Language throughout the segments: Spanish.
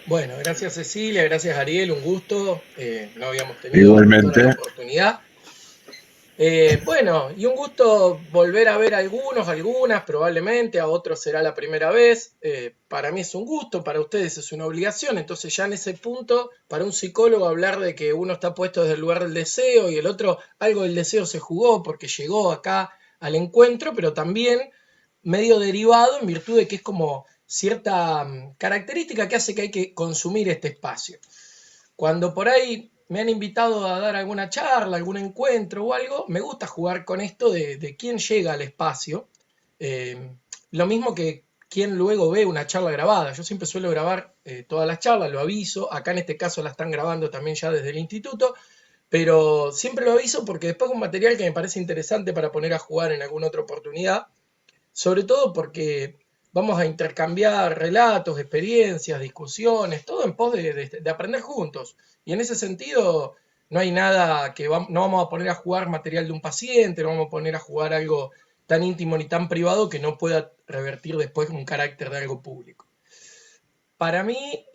Bueno, gracias Cecilia, gracias Ariel, un gusto. No habíamos tenido hasta ahora Igualmente, la oportunidad. Bueno, y un gusto volver a ver a algunas probablemente, a otros será la primera vez. Para mí es un gusto, para ustedes es una obligación. Entonces ya en ese punto, para un psicólogo hablar de que uno está puesto desde el lugar del deseo y el otro algo del deseo se jugó porque llegó acá al encuentro, pero también medio derivado en virtud de que es como cierta característica que hace que hay que consumir este espacio. Cuando por ahí me han invitado a dar alguna charla, algún encuentro o algo, me gusta jugar con esto de quién llega al espacio. Eh, lo mismo que quién luego ve una charla grabada. Yo siempre suelo grabar todas las charlas, lo aviso. Acá en este caso la están grabando también ya desde el instituto, pero siempre lo aviso porque después es un material que me parece interesante para poner a jugar en alguna otra oportunidad, sobre todo porque vamos a intercambiar relatos, experiencias, discusiones, todo en pos de aprender juntos. Y en ese sentido, no hay nada que no vamos a poner a jugar material de un paciente, no vamos a poner a jugar algo tan íntimo ni tan privado que no pueda revertir después un carácter de algo público. Para mí,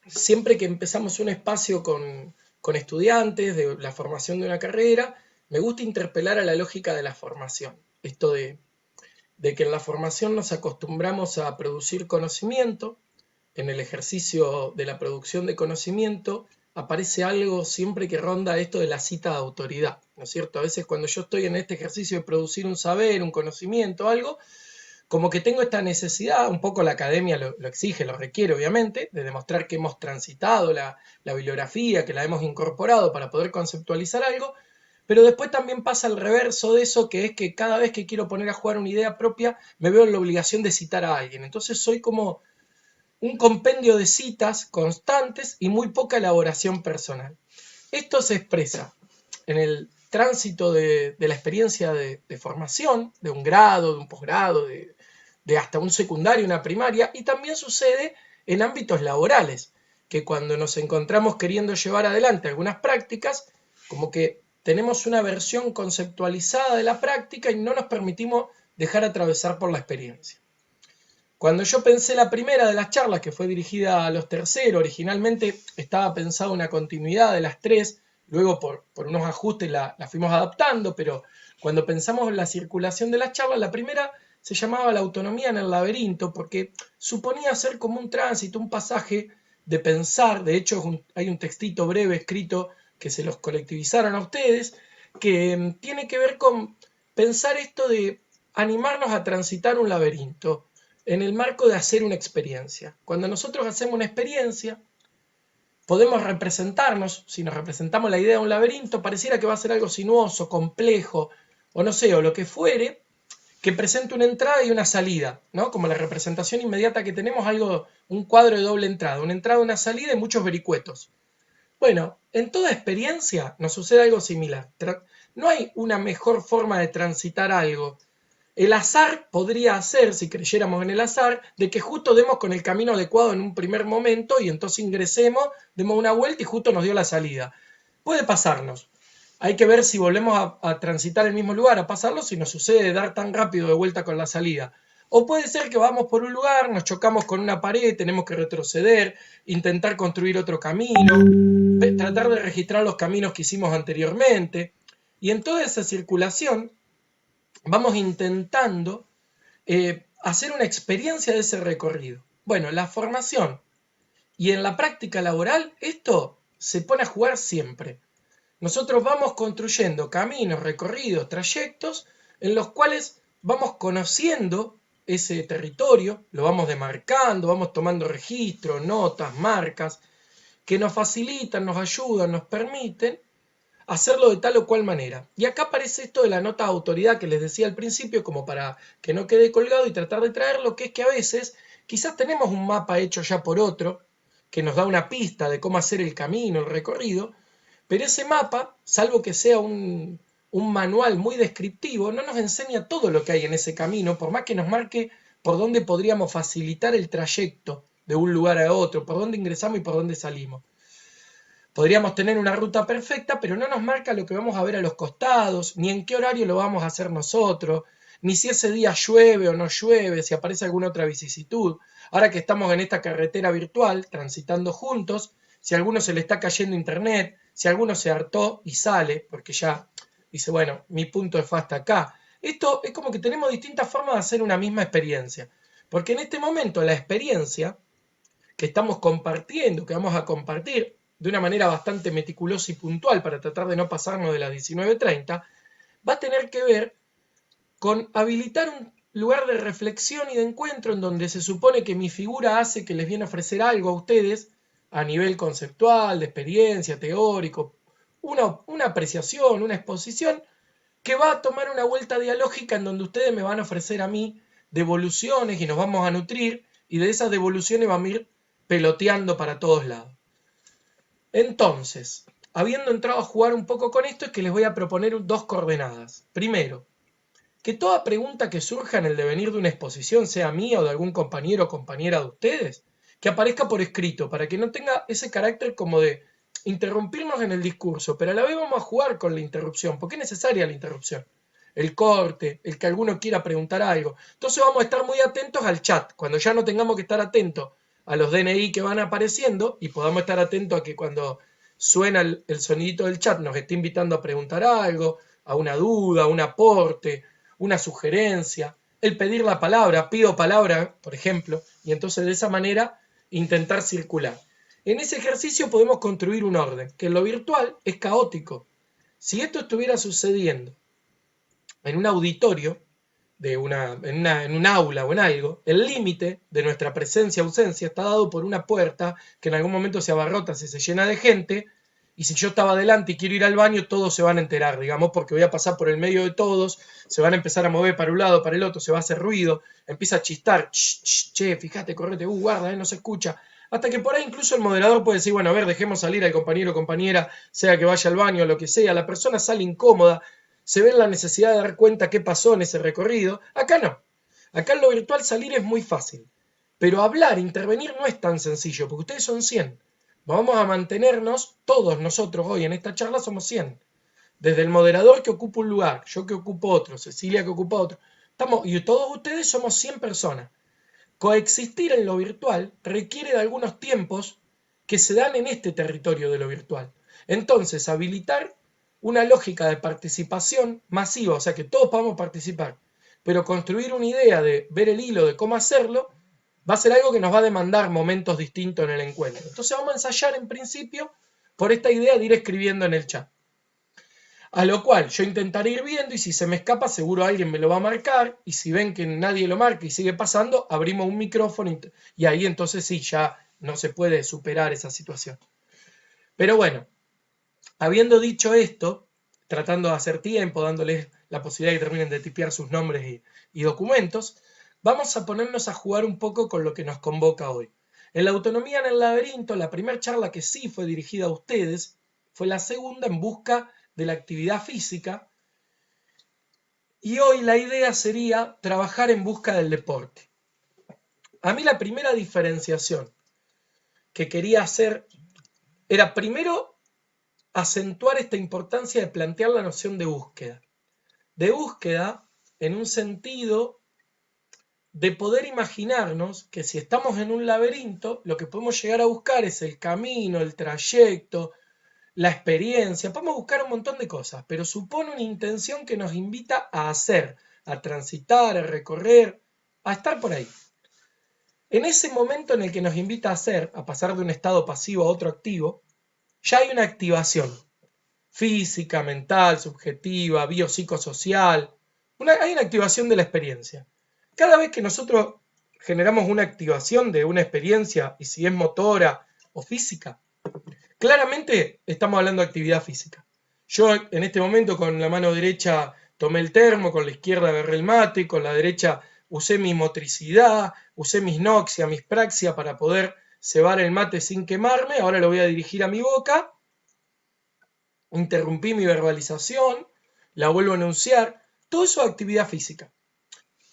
siempre que empezamos un espacio con estudiantes de la formación de una carrera, me gusta interpelar a la lógica de la formación. Esto de que en la formación nos acostumbramos a producir conocimiento, en el ejercicio de la producción de conocimiento aparece algo siempre que ronda esto de la cita de autoridad, ¿no es cierto? A veces cuando yo estoy en este ejercicio de producir un saber, un conocimiento, algo, como que tengo esta necesidad, un poco la academia lo exige, lo requiere obviamente, de demostrar que hemos transitado la bibliografía, que la hemos incorporado para poder conceptualizar algo, pero después también pasa el reverso de eso, que es que cada vez que quiero poner a jugar una idea propia, me veo en la obligación de citar a alguien. Entonces soy como un compendio de citas constantes y muy poca elaboración personal. Esto se expresa en el tránsito de la experiencia de formación, de un grado, de un posgrado, de hasta un secundario, una primaria, y también sucede en ámbitos laborales, que cuando nos encontramos queriendo llevar adelante algunas prácticas, como que tenemos una versión conceptualizada de la práctica y no nos permitimos dejar atravesar por la experiencia. Cuando yo pensé la primera de las charlas, que fue dirigida a los terceros, originalmente estaba pensada una continuidad de las tres, luego por unos ajustes la fuimos adaptando, pero cuando pensamos en la circulación de las charlas, la primera se llamaba La autonomía en el laberinto, porque suponía ser como un tránsito, un pasaje de pensar. De hecho hay un textito breve escrito que se los colectivizaron a ustedes, que tiene que ver con pensar esto de animarnos a transitar un laberinto en el marco de hacer una experiencia. Cuando nosotros hacemos una experiencia, podemos representarnos, si nos representamos la idea de un laberinto, pareciera que va a ser algo sinuoso, complejo, o no sé, o lo que fuere, que presente una entrada y una salida, ¿no? Como la representación inmediata que tenemos, algo, un cuadro de doble entrada, una salida y muchos vericuetos. Bueno, en toda experiencia nos sucede algo similar. No hay una mejor forma de transitar algo. El azar podría hacer, si creyéramos en el azar, de que justo demos con el camino adecuado en un primer momento y entonces ingresemos, demos una vuelta y justo nos dio la salida. Puede pasarnos. Hay que ver si volvemos a transitar el mismo lugar, a pasarlo, si nos sucede dar tan rápido de vuelta con la salida. O puede ser que vamos por un lugar, nos chocamos con una pared, tenemos que retroceder, intentar construir otro camino, tratar de registrar los caminos que hicimos anteriormente. Y en toda esa circulación vamos intentando hacer una experiencia de ese recorrido. Bueno, la formación y en la práctica laboral esto se pone a jugar siempre. Nosotros vamos construyendo caminos, recorridos, trayectos en los cuales vamos conociendo ese territorio, lo vamos demarcando, vamos tomando registros, notas, marcas, que nos facilitan, nos ayudan, nos permiten hacerlo de tal o cual manera. Y acá aparece esto de la nota de autoridad que les decía al principio, como para que no quede colgado y tratar de traerlo, que es que a veces quizás tenemos un mapa hecho ya por otro, que nos da una pista de cómo hacer el camino, el recorrido, pero ese mapa, salvo que sea un manual muy descriptivo, no nos enseña todo lo que hay en ese camino, por más que nos marque por dónde podríamos facilitar el trayecto de un lugar a otro, por dónde ingresamos y por dónde salimos. Podríamos tener una ruta perfecta, pero no nos marca lo que vamos a ver a los costados, ni en qué horario lo vamos a hacer nosotros, ni si ese día llueve o no llueve, si aparece alguna otra vicisitud. Ahora que estamos en esta carretera virtual, transitando juntos, si a alguno se le está cayendo internet, si alguno se hartó y sale, porque ya dice, bueno, mi punto fue hasta acá. Esto es como que tenemos distintas formas de hacer una misma experiencia. Porque en este momento la experiencia que estamos compartiendo, que vamos a compartir de una manera bastante meticulosa y puntual para tratar de no pasarnos de las 19:30, va a tener que ver con habilitar un lugar de reflexión y de encuentro en donde se supone que mi figura hace que les viene a ofrecer algo a ustedes a nivel conceptual, de experiencia, teórico, una apreciación, una exposición que va a tomar una vuelta dialógica en donde ustedes me van a ofrecer a mí devoluciones y nos vamos a nutrir y de esas devoluciones vamos a ir peloteando para todos lados. Entonces, habiendo entrado a jugar un poco con esto, es que les voy a proponer dos coordenadas. Primero, que toda pregunta que surja en el devenir de una exposición, sea mía o de algún compañero o compañera de ustedes, que aparezca por escrito, para que no tenga ese carácter como de interrumpirnos en el discurso, pero a la vez vamos a jugar con la interrupción, porque es necesaria la interrupción. El corte, el que alguno quiera preguntar algo. Entonces vamos a estar muy atentos al chat, cuando ya no tengamos que estar atentos a los DNI que van apareciendo y podamos estar atentos a que cuando suena el sonidito del chat nos esté invitando a preguntar algo, a una duda, a un aporte, una sugerencia, el pedir la palabra, pido palabra, por ejemplo, y entonces de esa manera intentar circular. En ese ejercicio podemos construir un orden, que en lo virtual es caótico. Si esto estuviera sucediendo en un auditorio, en un aula o en algo, el límite de nuestra presencia-ausencia está dado por una puerta que en algún momento se abarrota, si se llena de gente, y si yo estaba adelante y quiero ir al baño, todos se van a enterar, digamos, porque voy a pasar por el medio de todos, se van a empezar a mover para un lado, para el otro, se va a hacer ruido, empieza a chistar, che, fíjate, correte, guarda, no se escucha. Hasta que por ahí incluso el moderador puede decir, bueno, a ver, dejemos salir al compañero o compañera, sea que vaya al baño o lo que sea, la persona sale incómoda, se ve la necesidad de dar cuenta qué pasó en ese recorrido. Acá no. Acá en lo virtual salir es muy fácil. Pero hablar, intervenir no es tan sencillo, porque ustedes son 100. Vamos a mantenernos, todos nosotros hoy en esta charla somos 100. Desde el moderador que ocupa un lugar, yo que ocupo otro, Cecilia que ocupa otro. Y todos ustedes somos 100 personas. Coexistir en lo virtual requiere de algunos tiempos que se dan en este territorio de lo virtual. Entonces, habilitar una lógica de participación masiva, o sea, que todos podamos participar, pero construir una idea de ver el hilo de cómo hacerlo, va a ser algo que nos va a demandar momentos distintos en el encuentro. Entonces vamos a ensayar en principio por esta idea de ir escribiendo en el chat. A lo cual yo intentaré ir viendo y si se me escapa seguro alguien me lo va a marcar y si ven que nadie lo marca y sigue pasando, abrimos un micrófono y ahí entonces sí, ya no se puede superar esa situación. Pero bueno, habiendo dicho esto, tratando de hacer tiempo, dándoles la posibilidad de que terminen de tipear sus nombres y documentos, vamos a ponernos a jugar un poco con lo que nos convoca hoy. En la autonomía en el laberinto, la primera charla que sí fue dirigida a ustedes fue la segunda en busca de la actividad física y hoy la idea sería trabajar en busca del deporte. A mí la primera diferenciación que quería hacer era primero acentuar esta importancia de plantear la noción de búsqueda. De búsqueda en un sentido de poder imaginarnos que si estamos en un laberinto, lo que podemos llegar a buscar es el camino, el trayecto, la experiencia, podemos buscar un montón de cosas, pero supone una intención que nos invita a hacer, a transitar, a recorrer, a estar por ahí. En ese momento en el que nos invita a hacer, a pasar de un estado pasivo a otro activo, ya hay una activación física, mental, subjetiva, biopsicosocial, hay una activación de la experiencia. Cada vez que nosotros generamos una activación de una experiencia, y si es motora o física, claramente estamos hablando de actividad física. Yo en este momento con la mano derecha tomé el termo, con la izquierda agarré el mate, con la derecha usé mi motricidad, usé mis noxia, mis praxia para poder cebar el mate sin quemarme, ahora lo voy a dirigir a mi boca, interrumpí mi verbalización, la vuelvo a enunciar, todo eso es actividad física.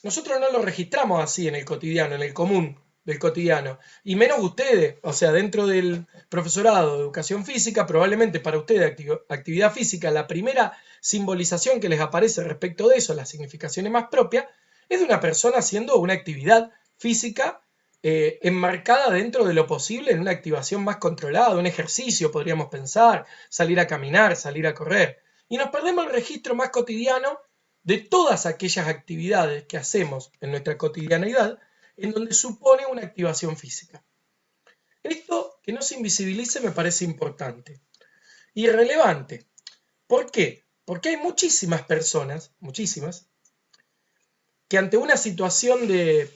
Nosotros no lo registramos así en el cotidiano, en el común del cotidiano, y menos ustedes, o sea, dentro del profesorado de educación física, probablemente para ustedes actividad física, la primera simbolización que les aparece respecto de eso, las significaciones más propias, es de una persona haciendo una actividad física enmarcada dentro de lo posible en una activación más controlada, un ejercicio, podríamos pensar, salir a caminar, salir a correr. Y nos perdemos el registro más cotidiano de todas aquellas actividades que hacemos en nuestra cotidianeidad, en donde supone una activación física. Esto que no se invisibilice me parece importante y relevante. ¿Por qué? Porque hay muchísimas personas, muchísimas, que ante una situación de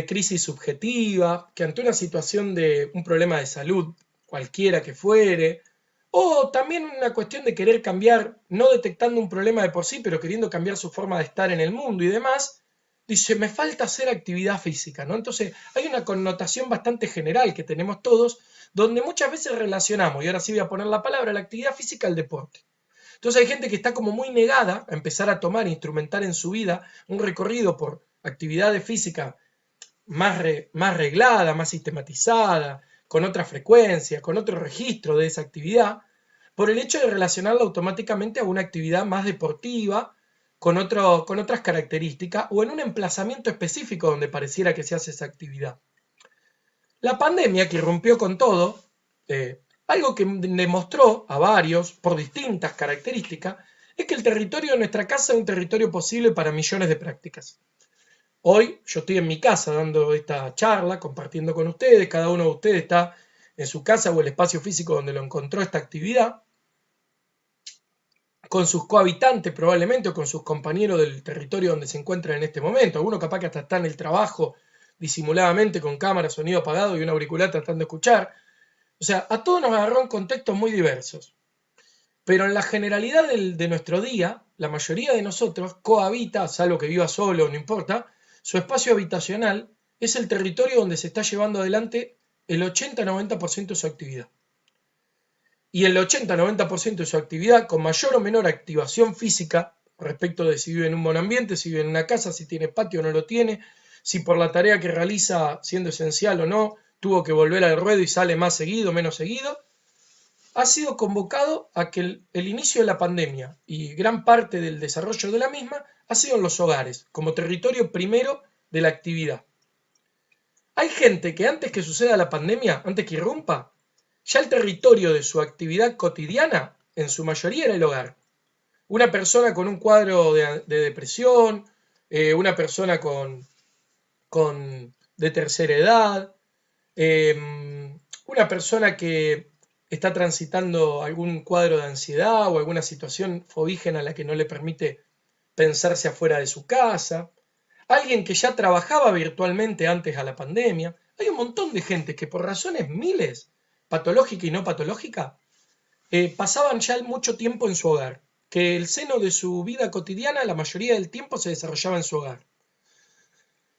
crisis subjetiva, que ante una situación de un problema de salud, cualquiera que fuere, o también una cuestión de querer cambiar, no detectando un problema de por sí, pero queriendo cambiar su forma de estar en el mundo y demás, dice, me falta hacer actividad física, ¿no? Entonces hay una connotación bastante general que tenemos todos, donde muchas veces relacionamos, y ahora sí voy a poner la palabra, la actividad física al deporte. Entonces hay gente que está como muy negada a empezar a tomar, instrumentar en su vida un recorrido por actividades físicas más reglada, más sistematizada, con otra frecuencia, con otro registro de esa actividad, por el hecho de relacionarla automáticamente a una actividad más deportiva, con otras características, o en un emplazamiento específico donde pareciera que se hace esa actividad. La pandemia, que irrumpió con todo, algo que demostró a varios, por distintas características, es que el territorio de nuestra casa es un territorio posible para millones de prácticas. Hoy yo estoy en mi casa dando esta charla, compartiendo con ustedes, cada uno de ustedes está en su casa o el espacio físico donde lo encontró esta actividad, con sus cohabitantes probablemente o con sus compañeros del territorio donde se encuentran en este momento. Alguno capaz que hasta está en el trabajo disimuladamente con cámara, sonido apagado y un auricular tratando de escuchar. O sea, a todos nos agarró en contextos muy diversos. Pero en la generalidad de nuestro día, la mayoría de nosotros cohabita, salvo que viva solo, no importa, su espacio habitacional es el territorio donde se está llevando adelante el 80-90% de su actividad. Y el 80-90% de su actividad, con mayor o menor activación física, respecto de si vive en un buen ambiente, si vive en una casa, si tiene patio o no lo tiene, si por la tarea que realiza, siendo esencial o no, tuvo que volver al ruedo y sale más seguido, menos seguido, ha sido convocado a que el inicio de la pandemia y gran parte del desarrollo de la misma ha sido en los hogares, como territorio primero de la actividad. Hay gente que antes que suceda la pandemia, antes que irrumpa, ya el territorio de su actividad cotidiana, en su mayoría, era el hogar. Una persona con un cuadro de depresión, una persona de tercera edad, una persona que está transitando algún cuadro de ansiedad o alguna situación fobígena a la que no le permite pensarse afuera de su casa, alguien que ya trabajaba virtualmente antes a la pandemia. Hay un montón de gente que por razones miles, patológica y no patológica, pasaban ya mucho tiempo en su hogar, que el seno de su vida cotidiana la mayoría del tiempo se desarrollaba en su hogar.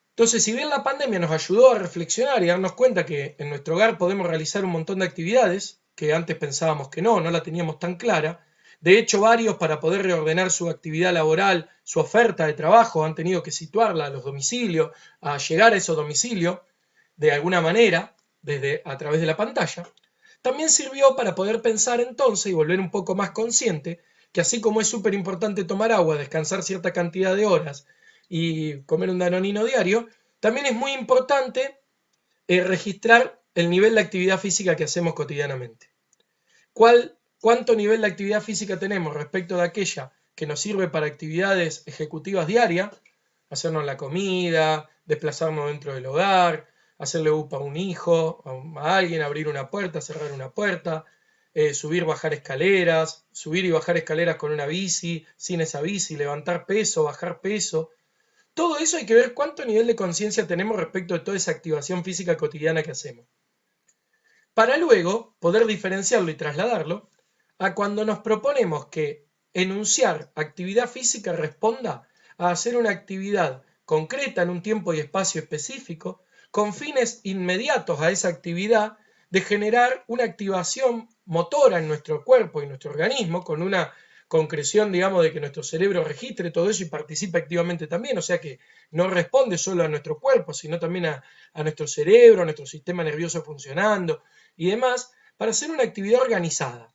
Entonces, si bien la pandemia nos ayudó a reflexionar y darnos cuenta que en nuestro hogar podemos realizar un montón de actividades, que antes pensábamos que no la teníamos tan clara, de hecho varios para poder reordenar su actividad laboral, su oferta de trabajo, han tenido que situarla a los domicilios, a llegar a esos domicilios de alguna manera, a través de la pantalla, también sirvió para poder pensar entonces y volver un poco más consciente que así como es súper importante tomar agua, descansar cierta cantidad de horas y comer un danonino diario, también es muy importante registrar el nivel de actividad física que hacemos cotidianamente. ¿Cuánto nivel de actividad física tenemos respecto de aquella que nos sirve para actividades ejecutivas diarias? Hacernos la comida, desplazarnos dentro del hogar, hacerle upa a un hijo, a alguien, abrir una puerta, cerrar una puerta, subir, bajar escaleras, subir y bajar escaleras con una bici, sin esa bici, levantar peso, bajar peso. Todo eso hay que ver cuánto nivel de conciencia tenemos respecto de toda esa activación física cotidiana que hacemos. Para luego poder diferenciarlo y trasladarlo a cuando nos proponemos que enunciar actividad física responda a hacer una actividad concreta en un tiempo y espacio específico, con fines inmediatos a esa actividad de generar una activación motora en nuestro cuerpo y nuestro organismo, con una concreción, digamos, de que nuestro cerebro registre todo eso y participe activamente también, o sea que no responde solo a nuestro cuerpo, sino también a nuestro cerebro, a nuestro sistema nervioso funcionando y demás, para hacer una actividad organizada.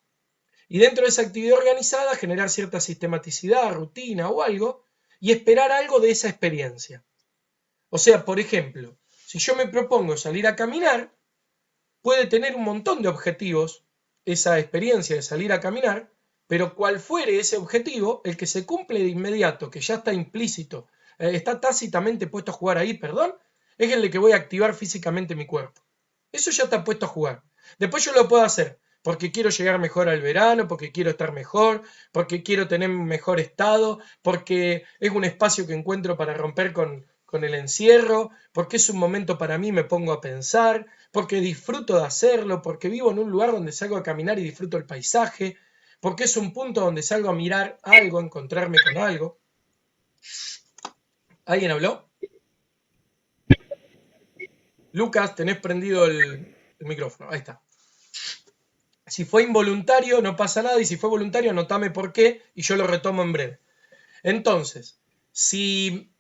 Y dentro de esa actividad organizada generar cierta sistematicidad, rutina o algo, y esperar algo de esa experiencia. O sea, por ejemplo, si yo me propongo salir a caminar, puede tener un montón de objetivos esa experiencia de salir a caminar, pero cual fuere ese objetivo, el que se cumple de inmediato, que ya está implícito, está tácitamente puesto a jugar ahí, perdón, es el de que voy a activar físicamente mi cuerpo. Eso ya está puesto a jugar. Después yo lo puedo hacer porque quiero llegar mejor al verano, porque quiero estar mejor, porque quiero tener un mejor estado, porque es un espacio que encuentro para romper con el encierro, porque es un momento para mí, me pongo a pensar, porque disfruto de hacerlo, porque vivo en un lugar donde salgo a caminar y disfruto el paisaje, porque es un punto donde salgo a mirar algo, a encontrarme con algo. ¿Alguien habló? Lucas, tenés prendido el micrófono. Ahí está. Si fue involuntario, no pasa nada, y si fue voluntario, anotame por qué, y yo lo retomo en breve. Entonces, si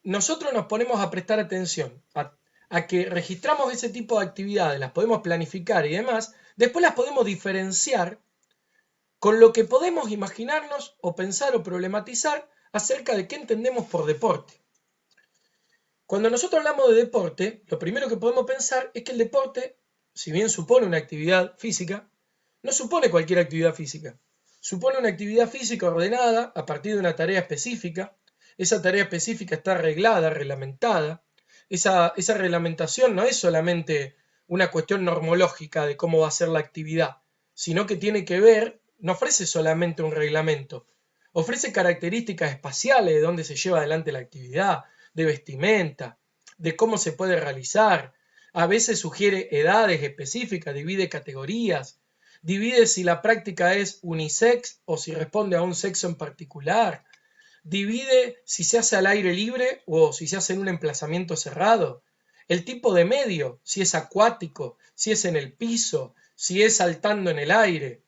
nosotros nos ponemos a prestar atención a que registramos ese tipo de actividades, las podemos planificar y demás, después las podemos diferenciar con lo que podemos imaginarnos o pensar o problematizar acerca de qué entendemos por deporte. Cuando nosotros hablamos de deporte, lo primero que podemos pensar es que el deporte, si bien supone una actividad física, no supone cualquier actividad física. Supone una actividad física ordenada a partir de una tarea específica. Esa tarea específica está arreglada, reglamentada. Esa reglamentación no es solamente una cuestión normológica de cómo va a ser la actividad, sino que tiene que ver, no ofrece solamente un reglamento, ofrece características espaciales de dónde se lleva adelante la actividad, de vestimenta, de cómo se puede realizar. A veces sugiere edades específicas, divide categorías, divide si la práctica es unisex o si responde a un sexo en particular, divide si se hace al aire libre o si se hace en un emplazamiento cerrado, el tipo de medio, si es acuático, si es en el piso, si es saltando en el aire,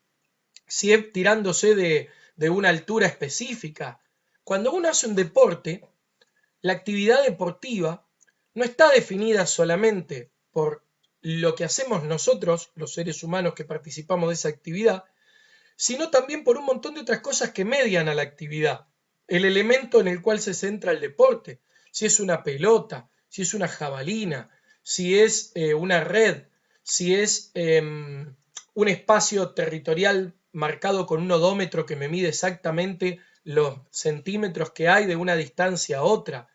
si es tirándose de una altura específica. Cuando uno hace un deporte, la actividad deportiva no está definida solamente por lo que hacemos nosotros, los seres humanos que participamos de esa actividad, sino también por un montón de otras cosas que median a la actividad. El elemento en el cual se centra el deporte, si es una pelota, si es una jabalina, si es una red, si es un espacio territorial marcado con un odómetro que me mide exactamente los centímetros que hay de una distancia a otra,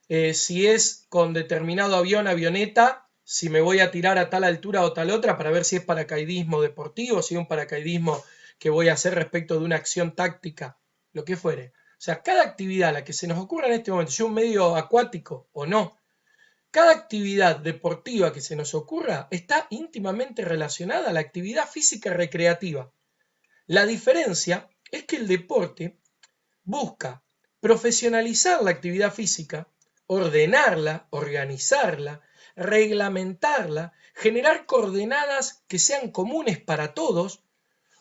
si es con determinado avión, avioneta, si me voy a tirar a tal altura o tal otra para ver si es paracaidismo deportivo, si es un paracaidismo que voy a hacer respecto de una acción táctica, lo que fuere. O sea, cada actividad, la que se nos ocurra en este momento, si es un medio acuático o no, cada actividad deportiva que se nos ocurra está íntimamente relacionada a la actividad física recreativa. La diferencia es que el deporte busca profesionalizar la actividad física, ordenarla, organizarla, reglamentarla, generar coordenadas que sean comunes para todos.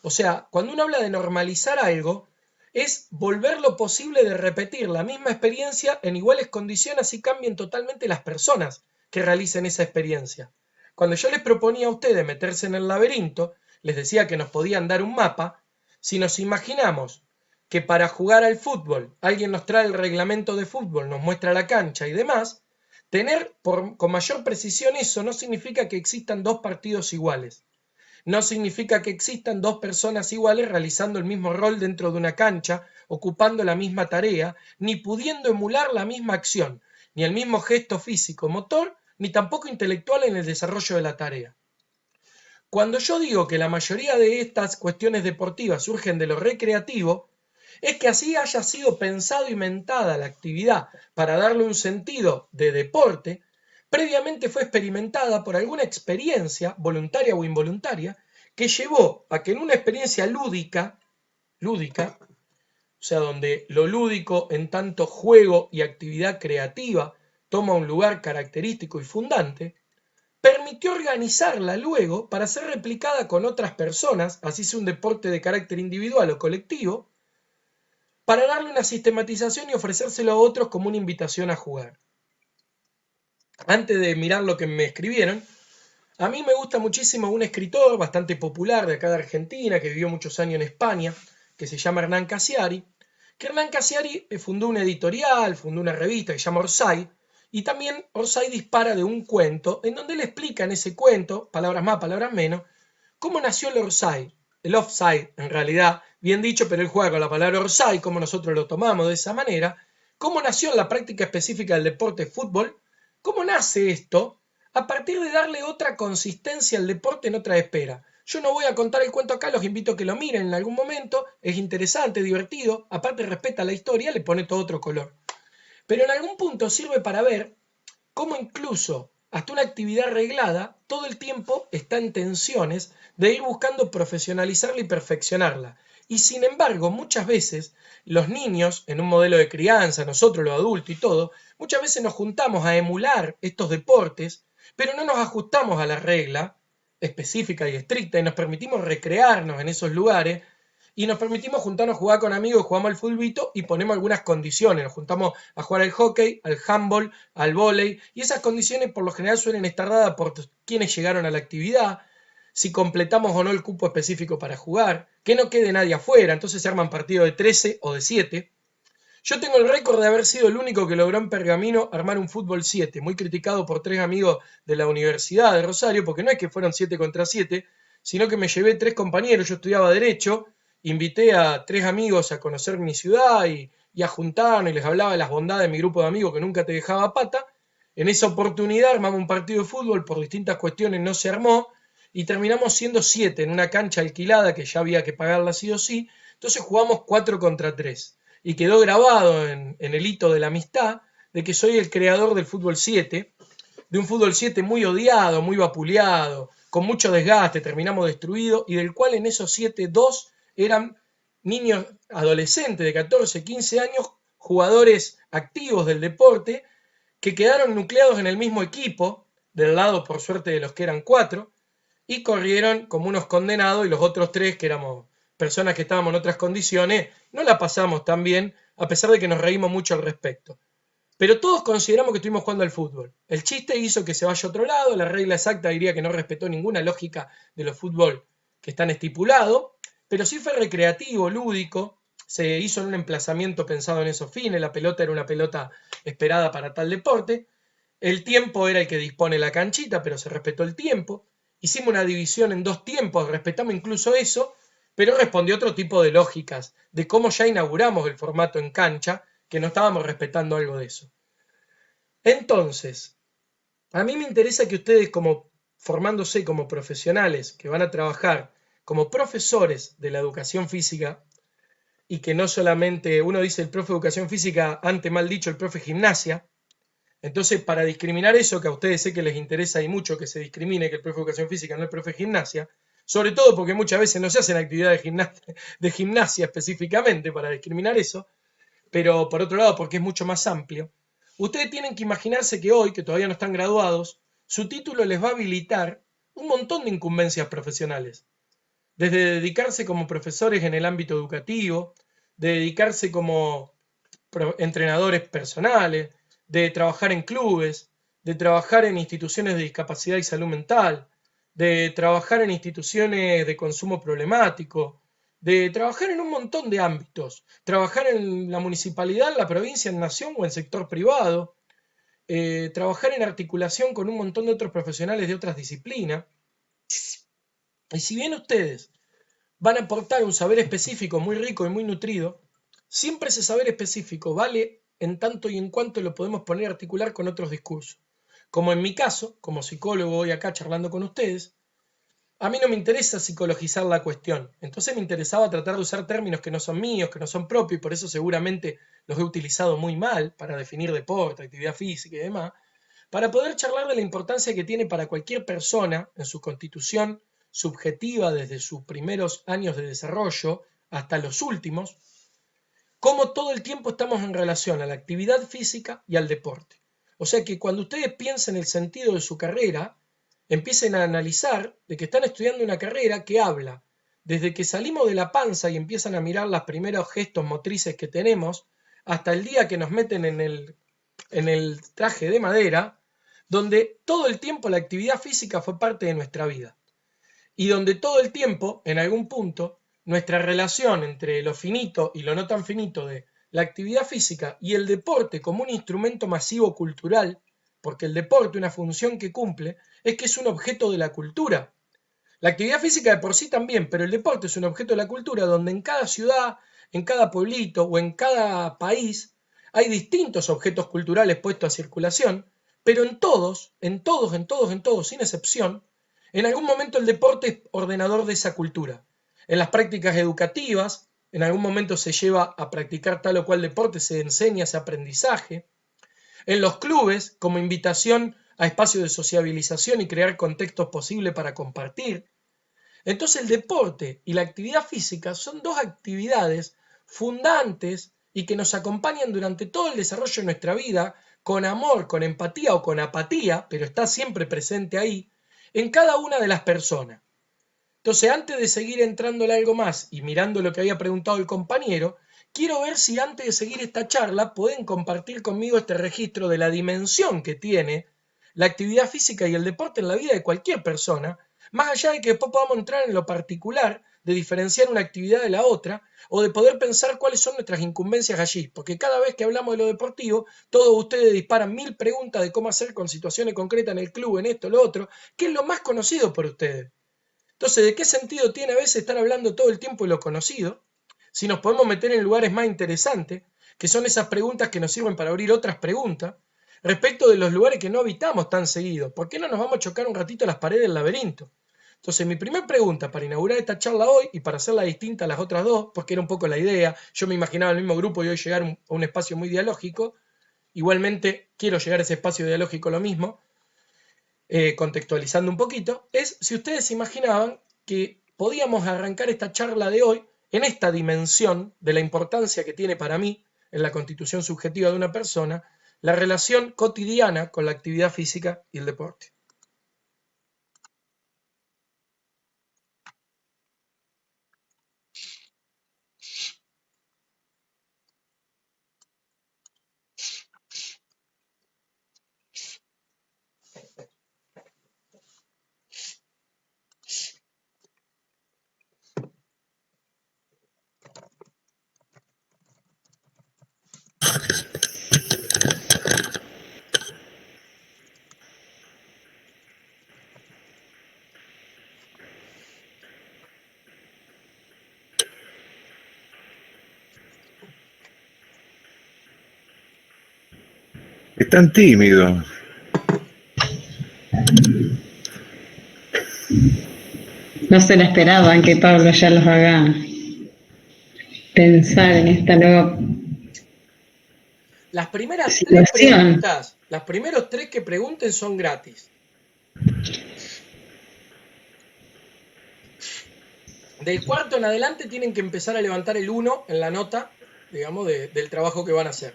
O sea, cuando uno habla de normalizar algo, es volver lo posible de repetir la misma experiencia en iguales condiciones, así cambien totalmente las personas que realicen esa experiencia. Cuando yo les proponía a ustedes meterse en el laberinto, les decía que nos podían dar un mapa. Si nos imaginamos que para jugar al fútbol alguien nos trae el reglamento de fútbol, nos muestra la cancha y demás, tener con mayor precisión eso no significa que existan dos partidos iguales. No significa que existan dos personas iguales realizando el mismo rol dentro de una cancha, ocupando la misma tarea, ni pudiendo emular la misma acción, ni el mismo gesto físico motor, ni tampoco intelectual en el desarrollo de la tarea. Cuando yo digo que la mayoría de estas cuestiones deportivas surgen de lo recreativo, es que así haya sido pensado y mentada la actividad para darle un sentido de deporte, previamente fue experimentada por alguna experiencia, voluntaria o involuntaria, que llevó a que en una experiencia lúdica, o sea, donde lo lúdico en tanto juego y actividad creativa toma un lugar característico y fundante, permitió organizarla luego para ser replicada con otras personas, así sea un deporte de carácter individual o colectivo, para darle una sistematización y ofrecérselo a otros como una invitación a jugar. Antes de mirar lo que me escribieron, A mí me gusta muchísimo un escritor bastante popular de acá de Argentina, que vivió muchos años en España, que se llama Hernán Cassiari, que Hernán Cassiari fundó una editorial, fundó una revista que se llama Orsay, y también Orsay dispara de un cuento, en donde él explica en ese cuento, palabras más, palabras menos, cómo nació el offside en realidad, bien dicho, pero él juega con la palabra Orsay, como nosotros lo tomamos de esa manera, cómo nació en la práctica específica del deporte fútbol, cómo nace esto, a partir de darle otra consistencia al deporte en otra esfera. Yo no voy a contar el cuento acá, los invito a que lo miren en algún momento, es interesante, divertido, aparte respeta la historia, le pone todo otro color. Pero en algún punto sirve para ver cómo incluso hasta una actividad reglada todo el tiempo está en tensiones de ir buscando profesionalizarla y perfeccionarla. Y sin embargo, muchas veces los niños, en un modelo de crianza, nosotros los adultos y todo, muchas veces nos juntamos a emular estos deportes, pero no nos ajustamos a la regla específica y estricta y nos permitimos recrearnos en esos lugares y nos permitimos juntarnos a jugar con amigos, jugamos al fulbito y ponemos algunas condiciones, nos juntamos a jugar al hockey, al handball, al vóley, y esas condiciones por lo general suelen estar dadas por quienes llegaron a la actividad, si completamos o no el cupo específico para jugar, que no quede nadie afuera, entonces se arman partidos de 13 o de 7. Yo tengo el récord de haber sido el único que logró en Pergamino armar un fútbol 7, muy criticado por 3 amigos de la Universidad de Rosario, porque no es que fueron 7 contra 7, sino que me llevé 3 compañeros, yo estudiaba Derecho, invité a 3 amigos a conocer mi ciudad y a juntarnos y les hablaba de las bondades de mi grupo de amigos que nunca te dejaba pata. En esa oportunidad armamos un partido de fútbol, por distintas cuestiones no se armó y terminamos siendo 7 en una cancha alquilada que ya había que pagarla sí o sí, entonces jugamos 4 contra 3 y quedó grabado en el hito de la amistad de que soy el creador del fútbol 7, de un fútbol 7 muy odiado, muy vapuleado, con mucho desgaste, terminamos destruidos, y del cual en esos 7, 2 eran niños adolescentes de 14, 15 años, jugadores activos del deporte, que quedaron nucleados en el mismo equipo, del lado por suerte de los que eran 4, y corrieron como unos condenados, y los otros 3, que éramos personas que estábamos en otras condiciones, no la pasamos tan bien, a pesar de que nos reímos mucho al respecto. Pero todos consideramos que estuvimos jugando al fútbol. El chiste hizo que se vaya a otro lado, la regla exacta diría que no respetó ninguna lógica de los fútbol que están estipulados, pero sí fue recreativo, lúdico, se hizo en un emplazamiento pensado en esos fines, la pelota era una pelota esperada para tal deporte, el tiempo era el que dispone la canchita, pero se respetó el tiempo, hicimos una división en 2 tiempos, respetamos incluso eso, pero respondió otro tipo de lógicas, de cómo ya inauguramos el formato en cancha, que no estábamos respetando algo de eso. Entonces, a mí me interesa que ustedes, como formándose como profesionales que van a trabajar como profesores de la educación física, y que no solamente uno dice el profe de educación física, antes mal dicho el profe de gimnasia, entonces para discriminar eso, que a ustedes sé que les interesa y mucho que se discrimine, que el profe de educación física no es el profe de gimnasia, sobre todo porque muchas veces no se hacen actividades de gimnasia específicamente para discriminar eso, pero por otro lado porque es mucho más amplio, ustedes tienen que imaginarse que hoy, que todavía no están graduados, su título les va a habilitar un montón de incumbencias profesionales, desde dedicarse como profesores en el ámbito educativo, de dedicarse como entrenadores personales, de trabajar en clubes, de trabajar en instituciones de discapacidad y salud mental, de trabajar en instituciones de consumo problemático, de trabajar en un montón de ámbitos, trabajar en la municipalidad, en la provincia, en nación o en sector privado, trabajar en articulación con un montón de otros profesionales de otras disciplinas. Y si bien ustedes van a aportar un saber específico muy rico y muy nutrido, siempre ese saber específico vale en tanto y en cuanto lo podemos poner a articular con otros discursos. Como en mi caso, como psicólogo hoy acá charlando con ustedes, a mí no me interesa psicologizar la cuestión, entonces me interesaba tratar de usar términos que no son míos, que no son propios, y por eso seguramente los he utilizado muy mal para definir deporte, actividad física y demás, para poder charlar de la importancia que tiene para cualquier persona en su constitución subjetiva desde sus primeros años de desarrollo hasta los últimos, cómo todo el tiempo estamos en relación a la actividad física y al deporte. O sea que cuando ustedes piensen el sentido de su carrera, empiecen a analizar de que están estudiando una carrera que habla desde que salimos de la panza y empiezan a mirar los primeros gestos motrices que tenemos, hasta el día que nos meten en el traje de madera, donde todo el tiempo la actividad física fue parte de nuestra vida y donde todo el tiempo, en algún punto, nuestra relación entre lo finito y lo no tan finito de la actividad física y el deporte como un instrumento masivo cultural, porque el deporte, una función que cumple, es que es un objeto de la cultura. La actividad física de por sí también, pero el deporte es un objeto de la cultura donde en cada ciudad, en cada pueblito o en cada país hay distintos objetos culturales puestos a circulación, pero en todos, sin excepción, en algún momento el deporte es ordenador de esa cultura. En las prácticas educativas, en algún momento se lleva a practicar tal o cual deporte, se enseña ese aprendizaje. En los clubes, como invitación a espacios de sociabilización y crear contextos posibles para compartir. Entonces el deporte y la actividad física son dos actividades fundantes y que nos acompañan durante todo el desarrollo de nuestra vida, con amor, con empatía o con apatía, pero está siempre presente ahí, en cada una de las personas. Entonces, antes de seguir entrándole algo más y mirando lo que había preguntado el compañero, quiero ver si antes de seguir esta charla pueden compartir conmigo este registro de la dimensión que tiene la actividad física y el deporte en la vida de cualquier persona, más allá de que después podamos entrar en lo particular de diferenciar una actividad de la otra o de poder pensar cuáles son nuestras incumbencias allí, porque cada vez que hablamos de lo deportivo, todos ustedes disparan 1000 preguntas de cómo hacer con situaciones concretas en el club, en esto, lo otro, que es lo más conocido por ustedes. Entonces, ¿de qué sentido tiene a veces estar hablando todo el tiempo de lo conocido si nos podemos meter en lugares más interesantes, que son esas preguntas que nos sirven para abrir otras preguntas, respecto de los lugares que no habitamos tan seguido? ¿Por qué no nos vamos a chocar un ratito las paredes del laberinto? Entonces, mi primera pregunta para inaugurar esta charla hoy y para hacerla distinta a las otras dos, porque era un poco la idea, yo me imaginaba el mismo grupo y hoy llegar a un espacio muy dialógico, igualmente quiero llegar a ese espacio dialógico lo mismo, contextualizando un poquito, es si ustedes se imaginaban que podíamos arrancar esta charla de hoy en esta dimensión de la importancia que tiene para mí, en la constitución subjetiva de una persona, la relación cotidiana con la actividad física y el deporte. Están tímidos. No se la esperaban que Pablo ya los haga pensar en esta nueva Las primeras 3 situación. preguntas, las primeros 3 que pregunten son gratis. Del cuarto en adelante tienen que empezar a levantar el 1 en la nota, digamos, del trabajo que van a hacer.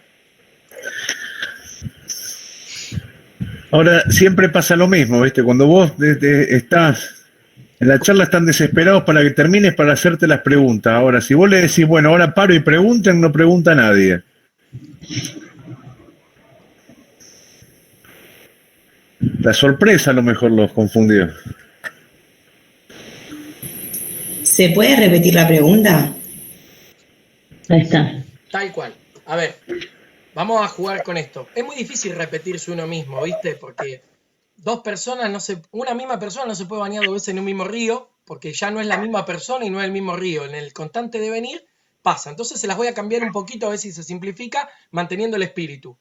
Ahora, siempre pasa lo mismo, ¿viste? Cuando vos estás en la charla, están desesperados para que termines para hacerte las preguntas. Ahora, si vos le decís, bueno, ahora paro y pregunten, no pregunta nadie. La sorpresa a lo mejor los confundió. ¿Se puede repetir la pregunta? Ahí está. Tal cual. A ver, vamos a jugar con esto. Es muy difícil repetirse uno mismo, ¿viste? Porque una misma persona no se puede bañar 2 veces en un mismo río, porque ya no es la misma persona y no es el mismo río. En el constante devenir pasa. Entonces se las voy a cambiar un poquito a ver si se simplifica, manteniendo el espíritu.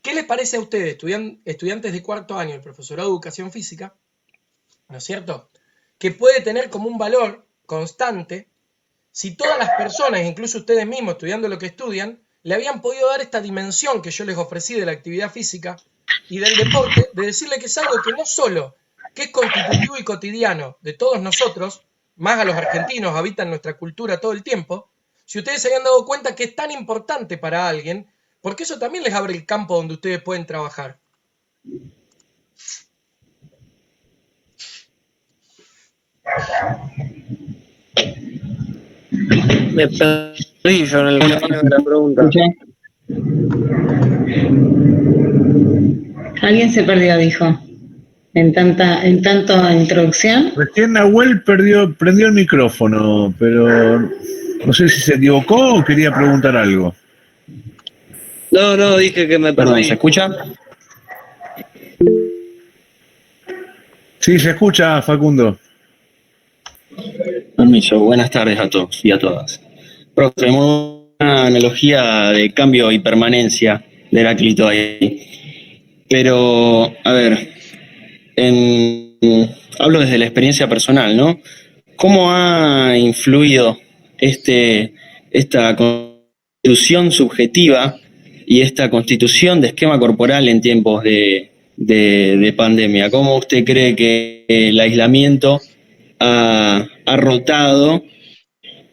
¿Qué les parece a ustedes, estudiantes de cuarto año del profesorado de educación física, ¿no es cierto?, que puede tener como un valor constante si todas las personas, incluso ustedes mismos estudiando lo que estudian, le habían podido dar esta dimensión que yo les ofrecí de la actividad física y del deporte, de decirle que es algo que no solo que es constitutivo y cotidiano de todos nosotros, más a los argentinos, habitan nuestra cultura todo el tiempo, si ustedes se habían dado cuenta que es tan importante para alguien, porque eso también les abre el campo donde ustedes pueden trabajar. Me perdí yo en el camino de la pregunta. Alguien se perdió, dijo. En tanto introducción. Recién Nahuel prendió el micrófono, pero no sé si se equivocó o quería preguntar algo. No, dije que me Perdón, perdí. ¿se escucha? Sí, se escucha, Facundo. Permiso, buenas tardes a todos y a todas. Profe, tenemos una analogía de cambio y permanencia de Heráclito ahí. Pero, a ver, hablo desde la experiencia personal, ¿no? ¿Cómo ha influido esta constitución subjetiva y esta constitución de esquema corporal en tiempos de pandemia? ¿Cómo usted cree que el aislamiento ha rotado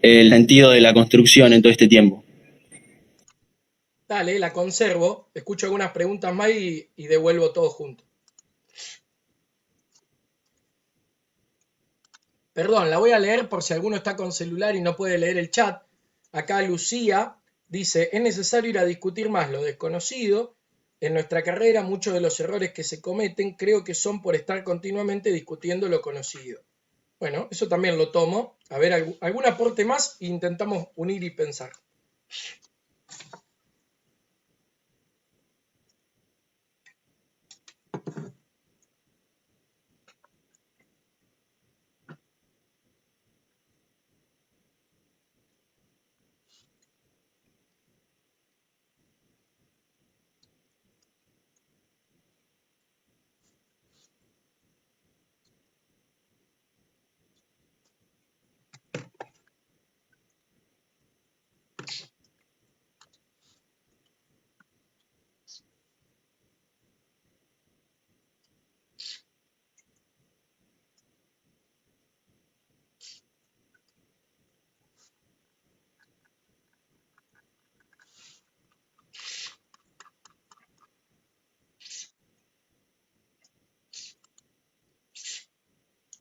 el sentido de la construcción en todo este tiempo? Dale, la conservo, escucho algunas preguntas más y devuelvo todo junto. Perdón, la voy a leer por si alguno está con celular y no puede leer el chat. Acá Lucía dice, es necesario ir a discutir más lo desconocido. En nuestra carrera muchos de los errores que se cometen creo que son por estar continuamente discutiendo lo conocido. Bueno, eso también lo tomo. A ver, algún aporte más e intentamos unir y pensar.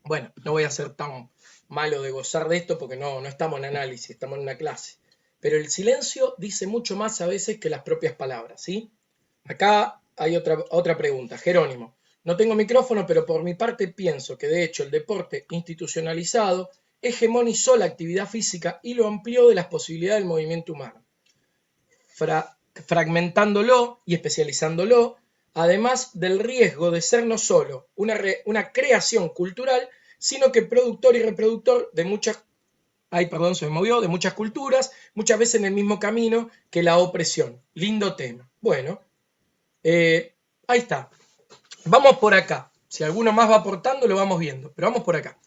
Bueno, no voy a ser tan malo de gozar de esto porque no estamos en análisis, estamos en una clase. Pero el silencio dice mucho más a veces que las propias palabras, ¿sí? Acá hay otra pregunta. Jerónimo, no tengo micrófono, pero por mi parte pienso que de hecho el deporte institucionalizado hegemonizó la actividad física y lo amplió de las posibilidades del movimiento humano, fragmentándolo y especializándolo, además del riesgo de ser no solo una creación cultural, sino que productor y reproductor de muchas, de muchas culturas, muchas veces en el mismo camino que la opresión. Lindo tema. Bueno, ahí está. Vamos por acá. Si alguno más va aportando, lo vamos viendo, pero vamos por acá.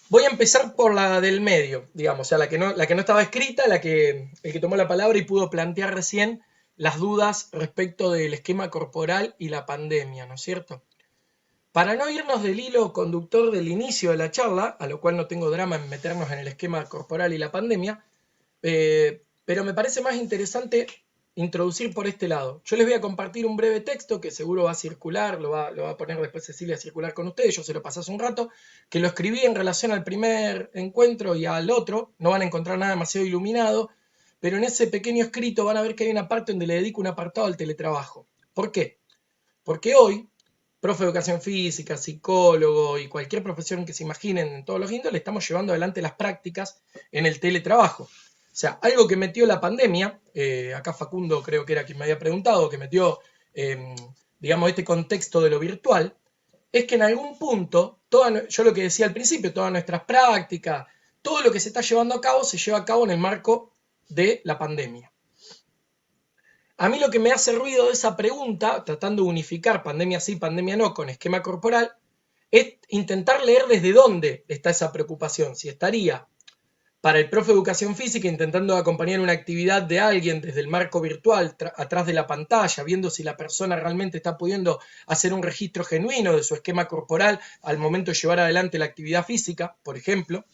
Voy a empezar por la del medio, digamos, o sea, la que no estaba escrita, el que tomó la palabra y pudo plantear recién las dudas respecto del esquema corporal y la pandemia, ¿no es cierto? Para no irnos del hilo conductor del inicio de la charla, a lo cual no tengo drama en meternos en el esquema corporal y la pandemia, pero me parece más interesante introducir por este lado. Yo les voy a compartir un breve texto que seguro va a circular, lo va a poner después Cecilia a circular con ustedes, yo se lo pasé hace un rato, que lo escribí en relación al primer encuentro y al otro, no van a encontrar nada demasiado iluminado, pero en ese pequeño escrito van a ver que hay una parte donde le dedico un apartado al teletrabajo. ¿Por qué? Porque hoy, profe de educación física, psicólogo y cualquier profesión que se imaginen en todos los índoles, estamos llevando adelante las prácticas en el teletrabajo. O sea, algo que metió la pandemia, acá Facundo creo que era quien me había preguntado, que metió, digamos, este contexto de lo virtual, es que en algún punto, yo lo que decía al principio, todas nuestras prácticas, todo lo que se está llevando a cabo, se lleva a cabo en el marco de la pandemia. A mí lo que me hace ruido de esa pregunta, tratando de unificar pandemia sí, pandemia no, con esquema corporal, es intentar leer desde dónde está esa preocupación. Si estaría para el profe de educación física intentando acompañar una actividad de alguien desde el marco virtual, atrás de la pantalla, viendo si la persona realmente está pudiendo hacer un registro genuino de su esquema corporal al momento de llevar adelante la actividad física, por ejemplo,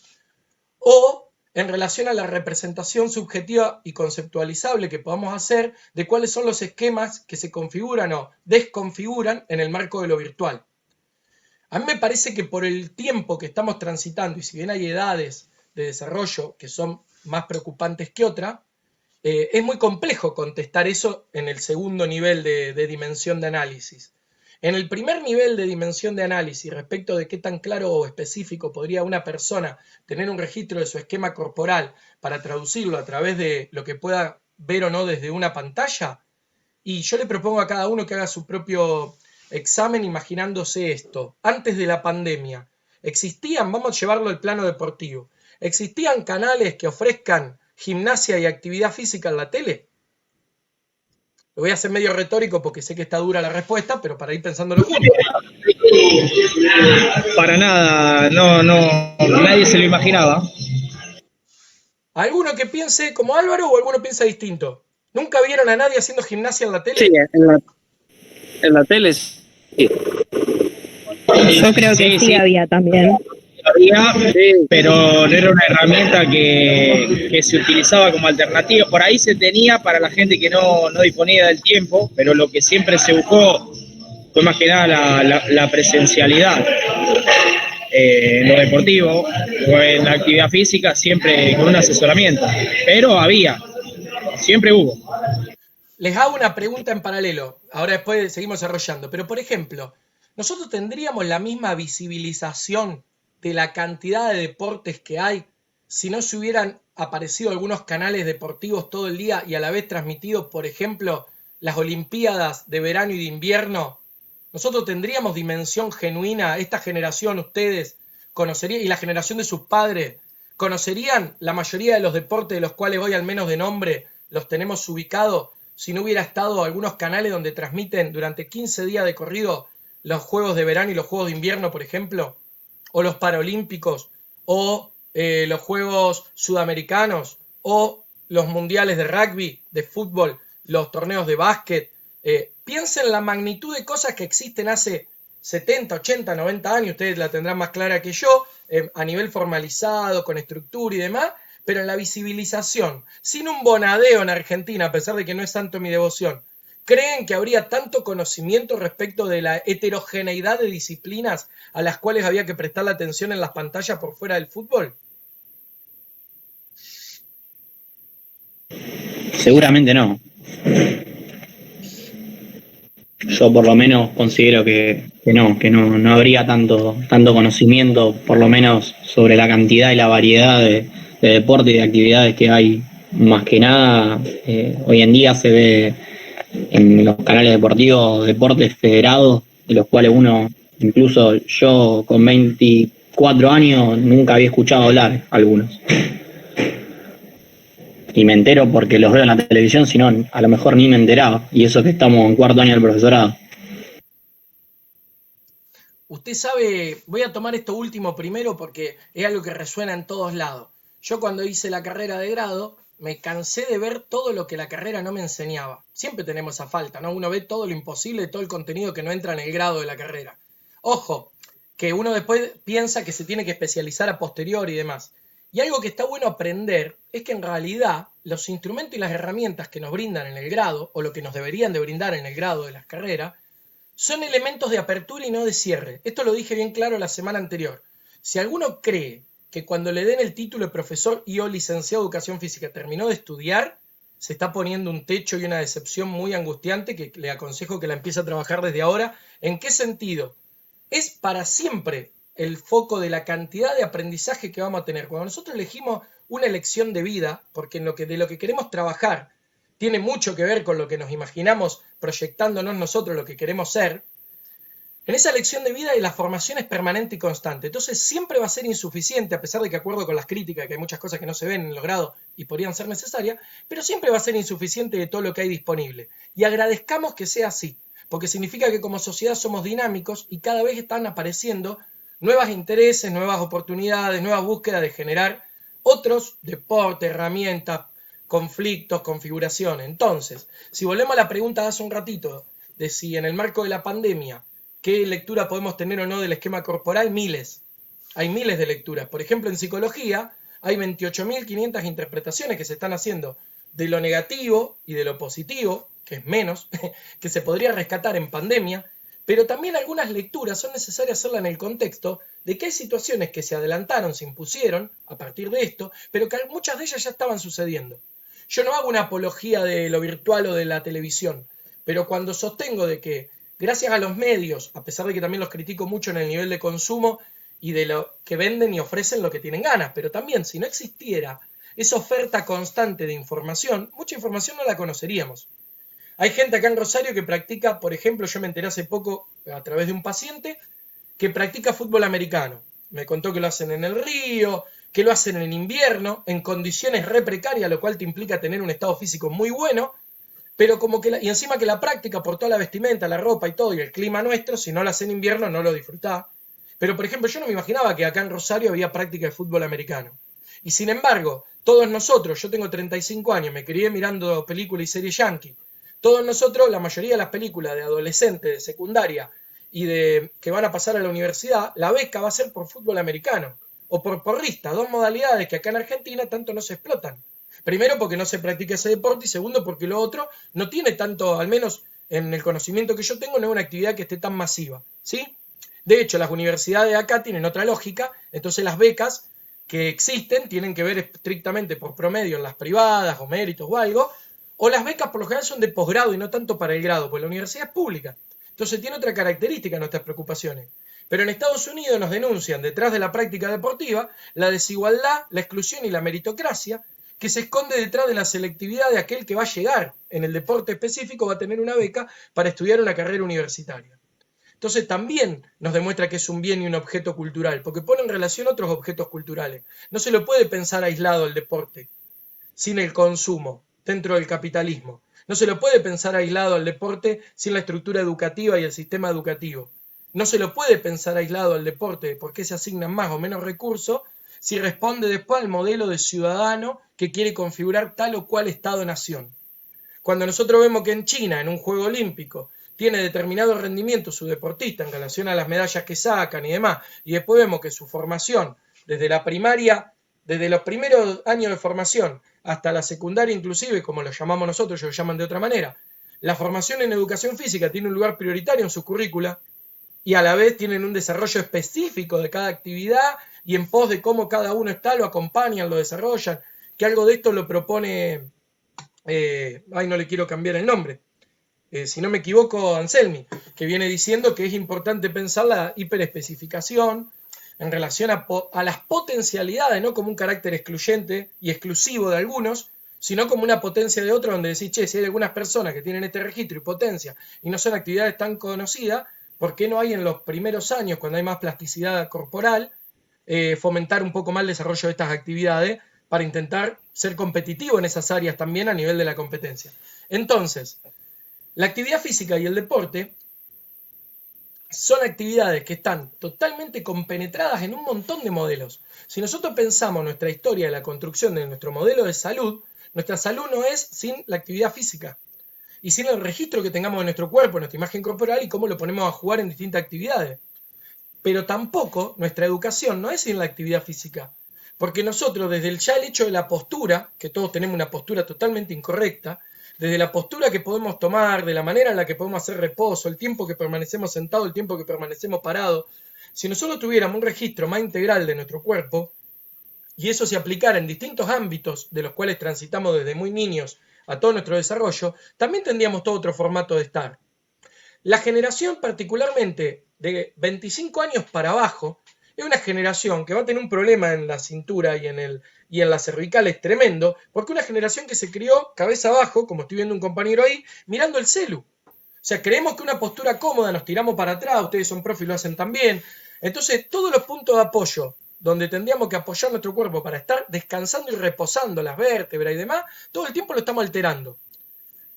o en relación a la representación subjetiva y conceptualizable que podamos hacer de cuáles son los esquemas que se configuran o desconfiguran en el marco de lo virtual. A mí me parece que por el tiempo que estamos transitando, y si bien hay edades de desarrollo que son más preocupantes que otras, es muy complejo contestar eso en el segundo nivel de dimensión de análisis. En el primer nivel de dimensión de análisis respecto de qué tan claro o específico podría una persona tener un registro de su esquema corporal para traducirlo a través de lo que pueda ver o no desde una pantalla, y yo le propongo a cada uno que haga su propio examen imaginándose esto. Antes de la pandemia, ¿existían, vamos a llevarlo al plano deportivo, existían canales que ofrezcan gimnasia y actividad física en la tele? Lo voy a hacer medio retórico porque sé que está dura la respuesta, pero para ir pensándolo juntos. Para nada, nadie se lo imaginaba. ¿Alguno que piense como Álvaro o alguno piensa distinto? ¿Nunca vieron a nadie haciendo gimnasia en la tele? Sí, en la tele sí. Yo creo que sí había también. Había, pero no era una herramienta que se utilizaba como alternativa. Por ahí se tenía para la gente que no disponía del tiempo, pero lo que siempre se buscó fue más que nada la presencialidad. En lo deportivo o en la actividad física, siempre con un asesoramiento. Pero siempre hubo. Les hago una pregunta en paralelo, ahora después seguimos desarrollando, pero por ejemplo, ¿nosotros tendríamos la misma visibilización de la cantidad de deportes que hay si no se hubieran aparecido algunos canales deportivos todo el día y a la vez transmitido, por ejemplo, las Olimpiadas de verano y de invierno? ¿Nosotros tendríamos dimensión genuina? Esta generación, ustedes, conocerían, y la generación de sus padres, ¿conocerían la mayoría de los deportes de los cuales hoy al menos de nombre los tenemos ubicados si no hubiera estado algunos canales donde transmiten durante 15 días de corrido los Juegos de Verano y los Juegos de Invierno, por ejemplo? O los Paralímpicos, o los Juegos Sudamericanos, o los Mundiales de Rugby, de Fútbol, los torneos de básquet. Piensen la magnitud de cosas que existen hace 70, 80, 90 años, ustedes la tendrán más clara que yo, a nivel formalizado, con estructura y demás, pero en la visibilización, sin un bonadeo en Argentina, a pesar de que no es tanto mi devoción, ¿creen que habría tanto conocimiento respecto de la heterogeneidad de disciplinas a las cuales había que prestar la atención en las pantallas por fuera del fútbol? Seguramente no. Yo por lo menos considero que no habría tanto conocimiento, por lo menos sobre la cantidad y la variedad de deportes y de actividades que hay. Más que nada, hoy en día se ve en los canales deportivos deportes federados, de los cuales incluso yo con 24 años, nunca había escuchado hablar algunos. Y me entero porque los veo en la televisión, si no, a lo mejor ni me enteraba. Y eso que estamos en cuarto año del profesorado. Usted sabe, voy a tomar esto último primero porque es algo que resuena en todos lados. Yo cuando hice la carrera de grado, me cansé de ver todo lo que la carrera no me enseñaba. Siempre tenemos esa falta, ¿no? Uno ve todo lo imposible, todo el contenido que no entra en el grado de la carrera. Ojo, que uno después piensa que se tiene que especializar a posteriori y demás. Y algo que está bueno aprender es que en realidad los instrumentos y las herramientas que nos brindan en el grado, o lo que nos deberían de brindar en el grado de las carreras, son elementos de apertura y no de cierre. Esto lo dije bien claro la semana anterior. Si alguno cree que cuando le den el título de profesor y o licenciado de educación física terminó de estudiar, se está poniendo un techo y una decepción muy angustiante que le aconsejo que la empiece a trabajar desde ahora. ¿En qué sentido? Es para siempre el foco de la cantidad de aprendizaje que vamos a tener. Cuando nosotros elegimos una elección de vida, porque de lo que queremos trabajar tiene mucho que ver con lo que nos imaginamos proyectándonos nosotros lo que queremos ser, en esa elección de vida la formación es permanente y constante. Entonces siempre va a ser insuficiente, a pesar de que acuerdo con las críticas, que hay muchas cosas que no se ven en los grados y podrían ser necesarias, pero siempre va a ser insuficiente de todo lo que hay disponible. Y agradezcamos que sea así, porque significa que como sociedad somos dinámicos y cada vez están apareciendo nuevos intereses, nuevas oportunidades, nuevas búsquedas de generar otros deportes, herramientas, conflictos, configuraciones. Entonces, si volvemos a la pregunta de hace un ratito, de si en el marco de la pandemia, ¿qué lectura podemos tener o no del esquema corporal? Miles. Hay miles de lecturas. Por ejemplo, en psicología hay 28.500 interpretaciones que se están haciendo de lo negativo y de lo positivo, que es menos, que se podría rescatar en pandemia, pero también algunas lecturas son necesarias hacerlas en el contexto de que hay situaciones que se adelantaron, se impusieron a partir de esto, pero que muchas de ellas ya estaban sucediendo. Yo no hago una apología de lo virtual o de la televisión, pero cuando sostengo de que gracias a los medios, a pesar de que también los critico mucho en el nivel de consumo y de lo que venden y ofrecen lo que tienen ganas, pero también si no existiera esa oferta constante de información, mucha información no la conoceríamos. Hay gente acá en Rosario que practica, por ejemplo, yo me enteré hace poco a través de un paciente que practica fútbol americano. Me contó que lo hacen en el río, que lo hacen en invierno, en condiciones re precarias, lo cual te implica tener un estado físico muy bueno, pero como que y encima que la práctica por toda la vestimenta, la ropa y todo, y el clima nuestro, si no lo haces en invierno no lo disfrutás. Pero por ejemplo, yo no me imaginaba que acá en Rosario había práctica de fútbol americano. Y sin embargo, todos nosotros, yo tengo 35 años, me crié mirando películas y series yankee, todos nosotros, la mayoría de las películas de adolescentes, de secundaria y de que van a pasar a la universidad, la beca va a ser por fútbol americano o por porrista, dos modalidades que acá en Argentina tanto no se explotan. Primero porque no se practica ese deporte y segundo porque lo otro no tiene tanto, al menos en el conocimiento que yo tengo, no es una actividad que esté tan masiva, ¿sí? De hecho, las universidades de acá tienen otra lógica, entonces las becas que existen tienen que ver estrictamente por promedio en las privadas o méritos o algo, o las becas por lo general son de posgrado y no tanto para el grado, porque la universidad es pública. Entonces tiene otra característica nuestras preocupaciones. Pero en Estados Unidos nos denuncian, detrás de la práctica deportiva, la desigualdad, la exclusión y la meritocracia, que se esconde detrás de la selectividad de aquel que va a llegar en el deporte específico, va a tener una beca para estudiar una carrera universitaria. Entonces también nos demuestra que es un bien y un objeto cultural, porque pone en relación otros objetos culturales. No se lo puede pensar aislado el deporte, sin el consumo, dentro del capitalismo. No se lo puede pensar aislado al deporte sin la estructura educativa y el sistema educativo. No se lo puede pensar aislado al deporte por qué se asignan más o menos recursos si responde después al modelo de ciudadano que quiere configurar tal o cual Estado-nación. Cuando nosotros vemos que en China, en un juego olímpico, tiene determinado rendimiento su deportista en relación a las medallas que sacan y demás, y después vemos que su formación, desde la primaria, desde los primeros años de formación hasta la secundaria inclusive, como lo llamamos nosotros, ellos lo llaman de otra manera, la formación en educación física tiene un lugar prioritario en su currícula y a la vez tienen un desarrollo específico de cada actividad y en pos de cómo cada uno está, lo acompañan, lo desarrollan, que algo de esto lo propone, no le quiero cambiar el nombre, si no me equivoco, Anselmi, que viene diciendo que es importante pensar la hiperespecificación en relación a las potencialidades, no como un carácter excluyente y exclusivo de algunos, sino como una potencia de otros, donde decís, che, si hay algunas personas que tienen este registro y potencia y no son actividades tan conocidas, ¿por qué no hay en los primeros años, cuando hay más plasticidad corporal, fomentar un poco más el desarrollo de estas actividades para intentar ser competitivo en esas áreas también a nivel de la competencia? Entonces, la actividad física y el deporte son actividades que están totalmente compenetradas en un montón de modelos. Si nosotros pensamos nuestra historia de la construcción de nuestro modelo de salud, nuestra salud no es sin la actividad física y sin el registro que tengamos de nuestro cuerpo, nuestra imagen corporal y cómo lo ponemos a jugar en distintas actividades. Pero tampoco nuestra educación no es sin la actividad física, porque nosotros desde el hecho de la postura, que todos tenemos una postura totalmente incorrecta, desde la postura que podemos tomar, de la manera en la que podemos hacer reposo, el tiempo que permanecemos sentados, el tiempo que permanecemos parados, si nosotros tuviéramos un registro más integral de nuestro cuerpo, y eso se aplicara en distintos ámbitos de los cuales transitamos desde muy niños a todo nuestro desarrollo, también tendríamos todo otro formato de estar. La generación particularmente de 25 años para abajo es una generación que va a tener un problema en la cintura y en las cervicales tremendo, porque una generación que se crió cabeza abajo, como estoy viendo un compañero ahí, mirando el celu. O sea, creemos que una postura cómoda, nos tiramos para atrás, ustedes son profes y lo hacen también. Entonces, todos los puntos de apoyo, donde tendríamos que apoyar nuestro cuerpo para estar descansando y reposando las vértebras y demás, todo el tiempo lo estamos alterando.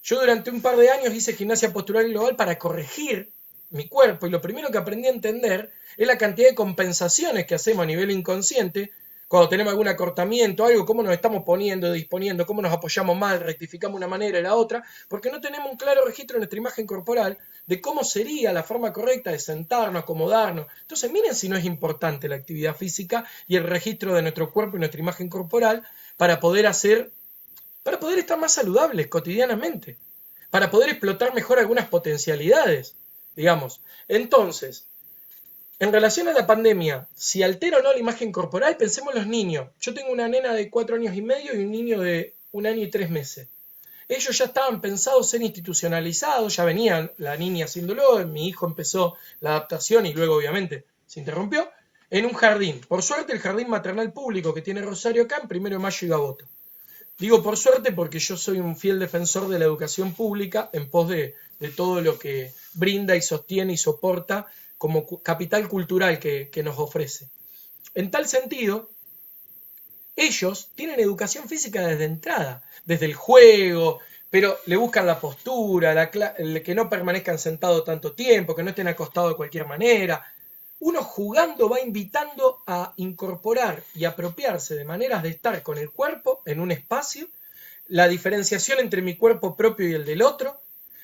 Yo durante un par de años hice gimnasia postural global para corregir mi cuerpo y lo primero que aprendí a entender es la cantidad de compensaciones que hacemos a nivel inconsciente cuando tenemos algún acortamiento, algo, cómo nos estamos poniendo, disponiendo, cómo nos apoyamos mal, rectificamos una manera y la otra, porque no tenemos un claro registro de nuestra imagen corporal de cómo sería la forma correcta de sentarnos, acomodarnos. Entonces miren si no es importante la actividad física y el registro de nuestro cuerpo y nuestra imagen corporal para poder estar más saludables cotidianamente, para poder explotar mejor algunas potencialidades, digamos. Entonces, en relación a la pandemia, si altera o no la imagen corporal, pensemos en los niños. Yo tengo una nena de 4 años y medio y un niño de 1 año y 3 meses. ellos ya estaban pensados ser institucionalizados, ya venía la niña haciéndolo, mi hijo empezó la adaptación y luego obviamente se interrumpió, en un jardín. Por suerte el jardín maternal público que tiene Rosario acá en 1 de Mayo y Gaboto. Digo por suerte porque yo soy un fiel defensor de la educación pública en pos de todo lo que brinda y sostiene y soporta como capital cultural que nos ofrece. En tal sentido, ellos tienen educación física desde entrada, desde el juego, pero le buscan la postura, que no permanezcan sentados tanto tiempo, que no estén acostados de cualquier manera. Uno jugando va invitando a incorporar y apropiarse de maneras de estar con el cuerpo en un espacio, la diferenciación entre mi cuerpo propio y el del otro,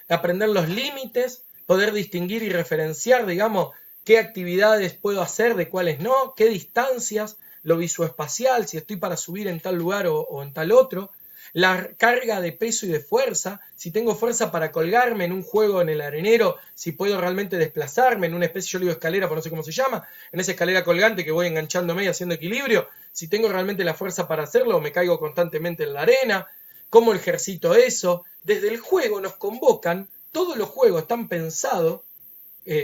aprender los límites, poder distinguir y referenciar, digamos, qué actividades puedo hacer, de cuáles no, qué distancias, lo visoespacial, si estoy para subir en tal lugar o en tal otro, la carga de peso y de fuerza, si tengo fuerza para colgarme en un juego en el arenero, si puedo realmente desplazarme en una especie, yo le digo escalera, pero no sé cómo se llama, en esa escalera colgante que voy enganchándome y haciendo equilibrio, si tengo realmente la fuerza para hacerlo o me caigo constantemente en la arena, cómo ejercito eso. Desde el juego nos convocan, todos los juegos están pensados,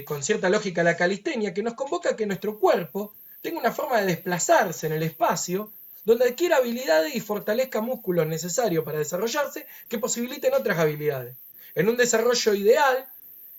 con cierta lógica la calistenia, que nos convoca a que nuestro cuerpo tenga una forma de desplazarse en el espacio, donde adquiera habilidades y fortalezca músculos necesarios para desarrollarse que posibiliten otras habilidades. En un desarrollo ideal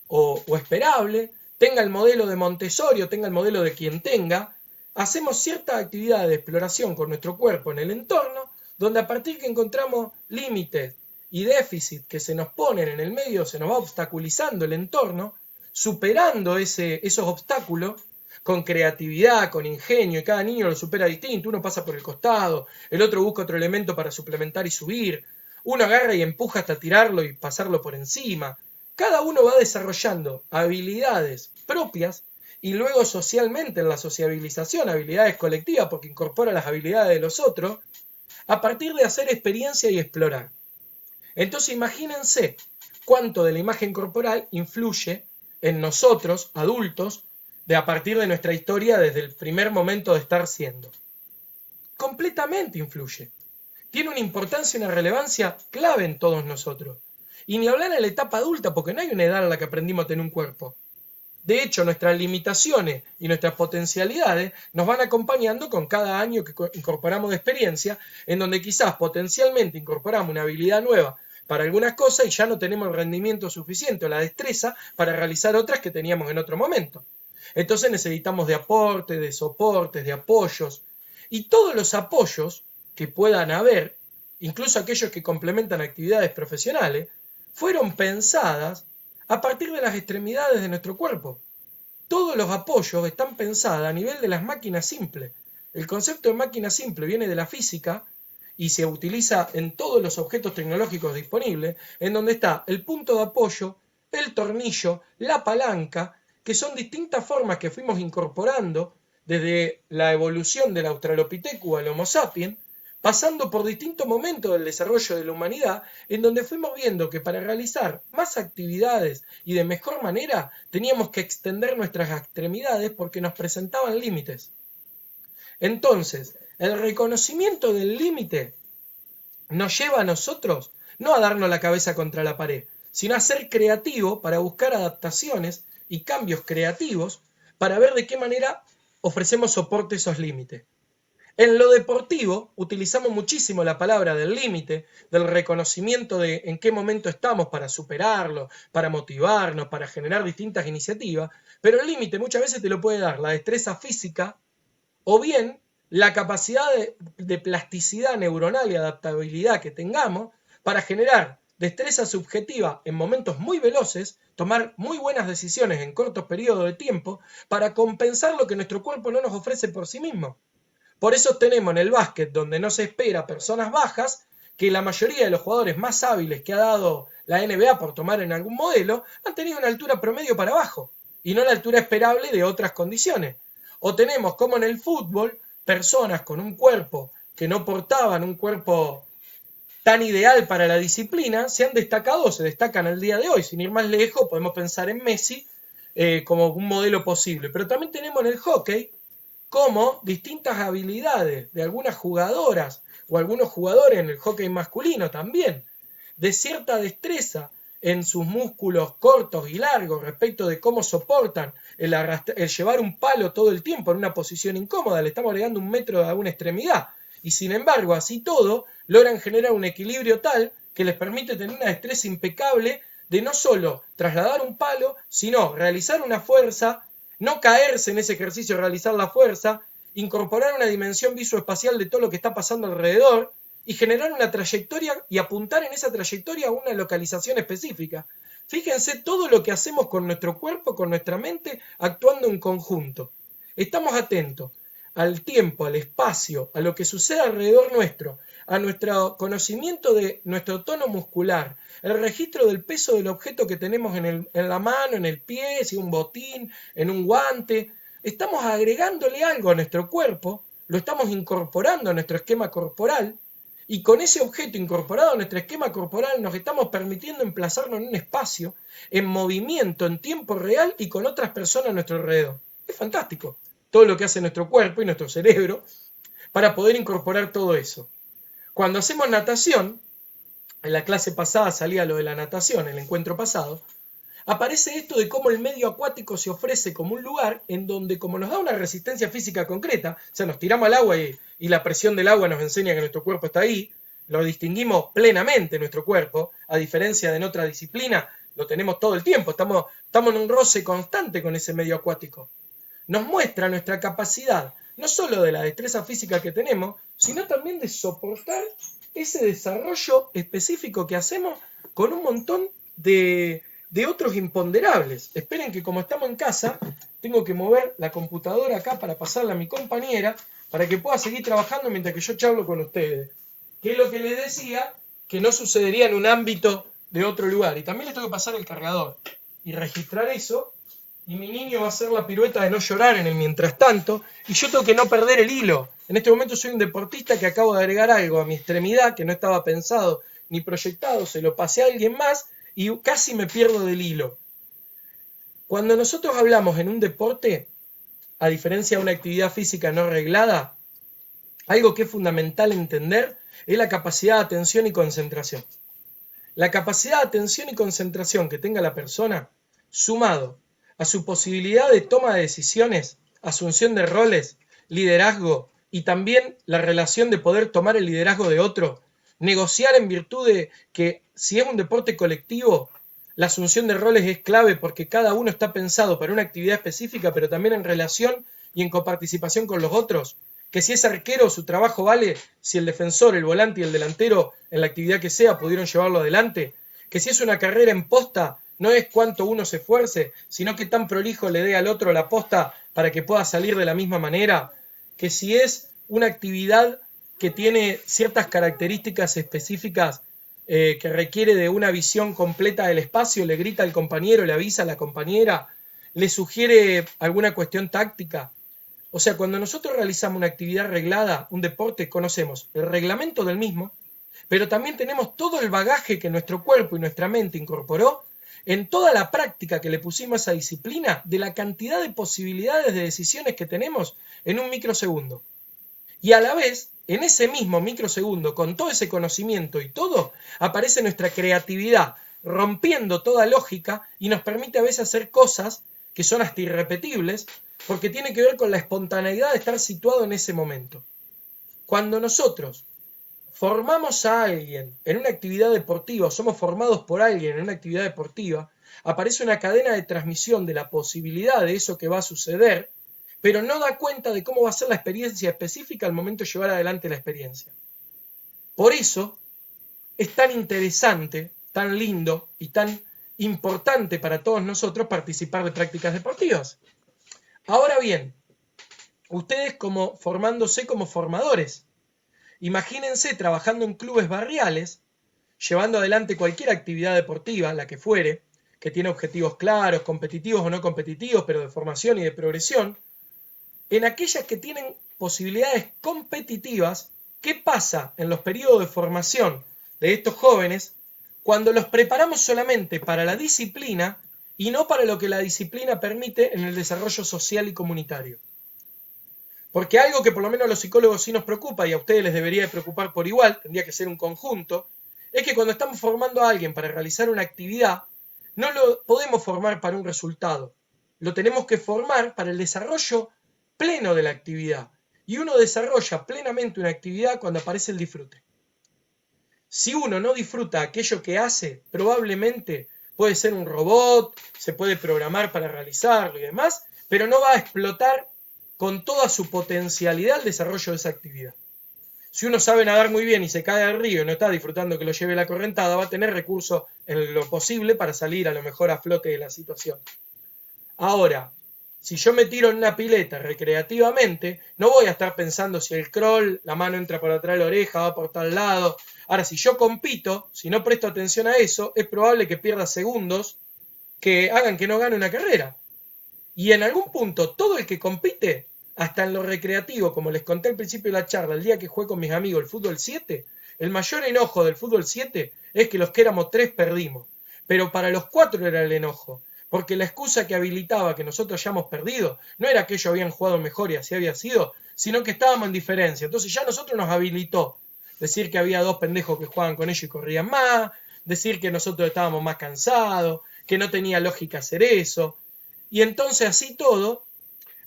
o esperable, tenga el modelo de Montessori o tenga el modelo de quien tenga, hacemos cierta actividad de exploración con nuestro cuerpo en el entorno, donde a partir que encontramos límites y déficit que se nos ponen en el medio, se nos va obstaculizando el entorno, superando esos obstáculos, con creatividad, con ingenio, y cada niño lo supera distinto, uno pasa por el costado, el otro busca otro elemento para suplementar y subir, uno agarra y empuja hasta tirarlo y pasarlo por encima. Cada uno va desarrollando habilidades propias y luego socialmente en la sociabilización, habilidades colectivas, porque incorpora las habilidades de los otros, a partir de hacer experiencia y explorar. Entonces imagínense cuánto de la imagen corporal influye en nosotros, adultos, a partir de nuestra historia desde el primer momento de estar siendo. Completamente influye. Tiene una importancia y una relevancia clave en todos nosotros. Y ni hablar en la etapa adulta, porque no hay una edad en la que aprendimos a tener un cuerpo. De hecho, nuestras limitaciones y nuestras potencialidades nos van acompañando con cada año que incorporamos de experiencia, en donde quizás potencialmente incorporamos una habilidad nueva para algunas cosas y ya no tenemos el rendimiento suficiente o la destreza para realizar otras que teníamos en otro momento. Entonces necesitamos de aporte, de soportes, de apoyos. Y todos los apoyos que puedan haber, incluso aquellos que complementan actividades profesionales, fueron pensadas a partir de las extremidades de nuestro cuerpo. Todos los apoyos están pensados a nivel de las máquinas simples. El concepto de máquina simple viene de la física y se utiliza en todos los objetos tecnológicos disponibles, en donde está el punto de apoyo, el tornillo, la palanca, que son distintas formas que fuimos incorporando desde la evolución del Australopithecus al Homo sapiens, pasando por distintos momentos del desarrollo de la humanidad, en donde fuimos viendo que para realizar más actividades y de mejor manera teníamos que extender nuestras extremidades porque nos presentaban límites. Entonces, el reconocimiento del límite nos lleva a nosotros no a darnos la cabeza contra la pared, sino a ser creativos para buscar adaptaciones y cambios creativos para ver de qué manera ofrecemos soporte a esos límites. En lo deportivo utilizamos muchísimo la palabra del límite, del reconocimiento de en qué momento estamos para superarlo, para motivarnos, para generar distintas iniciativas, pero el límite muchas veces te lo puede dar la destreza física o bien la capacidad de plasticidad neuronal y adaptabilidad que tengamos para generar destreza subjetiva en momentos muy veloces, tomar muy buenas decisiones en cortos periodos de tiempo para compensar lo que nuestro cuerpo no nos ofrece por sí mismo. Por eso tenemos en el básquet, donde no se espera personas bajas, que la mayoría de los jugadores más hábiles que ha dado la NBA, por tomar en algún modelo, han tenido una altura promedio para abajo, y no la altura esperable de otras condiciones. O tenemos, como en el fútbol, personas con un cuerpo que no portaban un cuerpo tan ideal para la disciplina, se han destacado o se destacan al día de hoy. Sin ir más lejos, podemos pensar en Messi como un modelo posible. Pero también tenemos en el hockey como distintas habilidades de algunas jugadoras o algunos jugadores en el hockey masculino también, de cierta destreza en sus músculos cortos y largos respecto de cómo soportan el llevar un palo todo el tiempo en una posición incómoda, le estamos agregando 1 metro a una extremidad, y sin embargo, así todo, logran generar un equilibrio tal que les permite tener una destreza impecable de no solo trasladar un palo, sino realizar una fuerza, no caerse en ese ejercicio de realizar la fuerza, incorporar una dimensión visoespacial de todo lo que está pasando alrededor y generar una trayectoria y apuntar en esa trayectoria a una localización específica. Fíjense todo lo que hacemos con nuestro cuerpo, con nuestra mente, actuando en conjunto. Estamos atentos al tiempo, al espacio, a lo que sucede alrededor nuestro, a nuestro conocimiento de nuestro tono muscular, el registro del peso del objeto que tenemos en la mano, en el pie, si un botín, en un guante. Estamos agregándole algo a nuestro cuerpo, lo estamos incorporando a nuestro esquema corporal, y con ese objeto incorporado a nuestro esquema corporal nos estamos permitiendo emplazarnos en un espacio, en movimiento, en tiempo real y con otras personas a nuestro alrededor. Es fantástico todo lo que hace nuestro cuerpo y nuestro cerebro para poder incorporar todo eso. Cuando hacemos natación, en la clase pasada salía lo de la natación, el encuentro pasado, aparece esto de cómo el medio acuático se ofrece como un lugar en donde, como nos da una resistencia física concreta, o sea, nos tiramos al agua y la presión del agua nos enseña que nuestro cuerpo está ahí, lo distinguimos plenamente nuestro cuerpo, a diferencia de en otra disciplina, lo tenemos todo el tiempo, estamos en un roce constante con ese medio acuático. Nos muestra nuestra capacidad, no solo de la destreza física que tenemos, sino también de soportar ese desarrollo específico que hacemos con un montón de otros imponderables. Esperen que como estamos en casa, tengo que mover la computadora acá para pasarla a mi compañera, para que pueda seguir trabajando mientras que yo charlo con ustedes. Que es lo que les decía, que no sucedería en un ámbito de otro lugar. Y también les tengo que pasar el cargador y registrar eso, y mi niño va a hacer la pirueta de no llorar en el mientras tanto, y yo tengo que no perder el hilo. En este momento soy un deportista que acabo de agregar algo a mi extremidad que no estaba pensado ni proyectado, se lo pasé a alguien más y casi me pierdo del hilo. Cuando nosotros hablamos en un deporte, a diferencia de una actividad física no reglada, algo que es fundamental entender es la capacidad de atención y concentración. La capacidad de atención y concentración que tenga la persona, sumado a su posibilidad de toma de decisiones, asunción de roles, liderazgo y también la relación de poder tomar el liderazgo de otro, negociar en virtud de que si es un deporte colectivo, la asunción de roles es clave porque cada uno está pensado para una actividad específica, pero también en relación y en coparticipación con los otros. Que si es arquero, su trabajo vale si el defensor, el volante y el delantero, en la actividad que sea, pudieron llevarlo adelante. Que si es una carrera en posta, no es cuánto uno se esfuerce, sino que tan prolijo le dé al otro la posta para que pueda salir de la misma manera. Que si es una actividad que tiene ciertas características específicas que requiere de una visión completa del espacio, le grita al compañero, le avisa a la compañera, le sugiere alguna cuestión táctica. O sea, cuando nosotros realizamos una actividad reglada, un deporte, conocemos el reglamento del mismo, pero también tenemos todo el bagaje que nuestro cuerpo y nuestra mente incorporó en toda la práctica que le pusimos a esa disciplina de la cantidad de posibilidades de decisiones que tenemos en un microsegundo. Y a la vez, en ese mismo microsegundo, con todo ese conocimiento y todo, aparece nuestra creatividad, rompiendo toda lógica y nos permite a veces hacer cosas que son hasta irrepetibles, porque tiene que ver con la espontaneidad de estar situado en ese momento. Cuando nosotros formamos a alguien en una actividad deportiva, o somos formados por alguien en una actividad deportiva, aparece una cadena de transmisión de la posibilidad de eso que va a suceder, pero no da cuenta de cómo va a ser la experiencia específica al momento de llevar adelante la experiencia. Por eso es tan interesante, tan lindo y tan importante para todos nosotros participar de prácticas deportivas. Ahora bien, ustedes formándose como formadores, imagínense trabajando en clubes barriales, llevando adelante cualquier actividad deportiva, la que fuere, que tiene objetivos claros, competitivos o no competitivos, pero de formación y de progresión. En aquellas que tienen posibilidades competitivas, ¿qué pasa en los periodos de formación de estos jóvenes cuando los preparamos solamente para la disciplina y no para lo que la disciplina permite en el desarrollo social y comunitario? Porque algo que por lo menos a los psicólogos sí nos preocupa y a ustedes les debería de preocupar por igual, tendría que ser un conjunto, es que cuando estamos formando a alguien para realizar una actividad, no lo podemos formar para un resultado. Lo tenemos que formar para el desarrollo pleno de la actividad. Y uno desarrolla plenamente una actividad cuando aparece el disfrute. Si uno no disfruta aquello que hace, probablemente puede ser un robot, se puede programar para realizarlo y demás, pero no va a explotar con toda su potencialidad el desarrollo de esa actividad. Si uno sabe nadar muy bien y se cae al río y no está disfrutando que lo lleve la correntada, va a tener recursos en lo posible para salir a lo mejor a flote de la situación. Ahora, si yo me tiro en una pileta recreativamente, no voy a estar pensando si el crawl, la mano entra por atrás de la oreja, va por tal lado. Ahora, si yo compito, si no presto atención a eso, es probable que pierda segundos que hagan que no gane una carrera. Y en algún punto, todo el que compite, hasta en lo recreativo, como les conté al principio de la charla, el día que jugué con mis amigos el fútbol 7, el mayor enojo del fútbol 7 es que los que éramos 3 perdimos. Pero para los 4 era el enojo. Porque la excusa que habilitaba que nosotros hayamos perdido no era que ellos habían jugado mejor y así había sido, sino que estábamos en diferencia. Entonces ya nosotros nos habilitó decir que había 2 pendejos que jugaban con ellos y corrían más, decir que nosotros estábamos más cansados, que no tenía lógica hacer eso. Y entonces así todo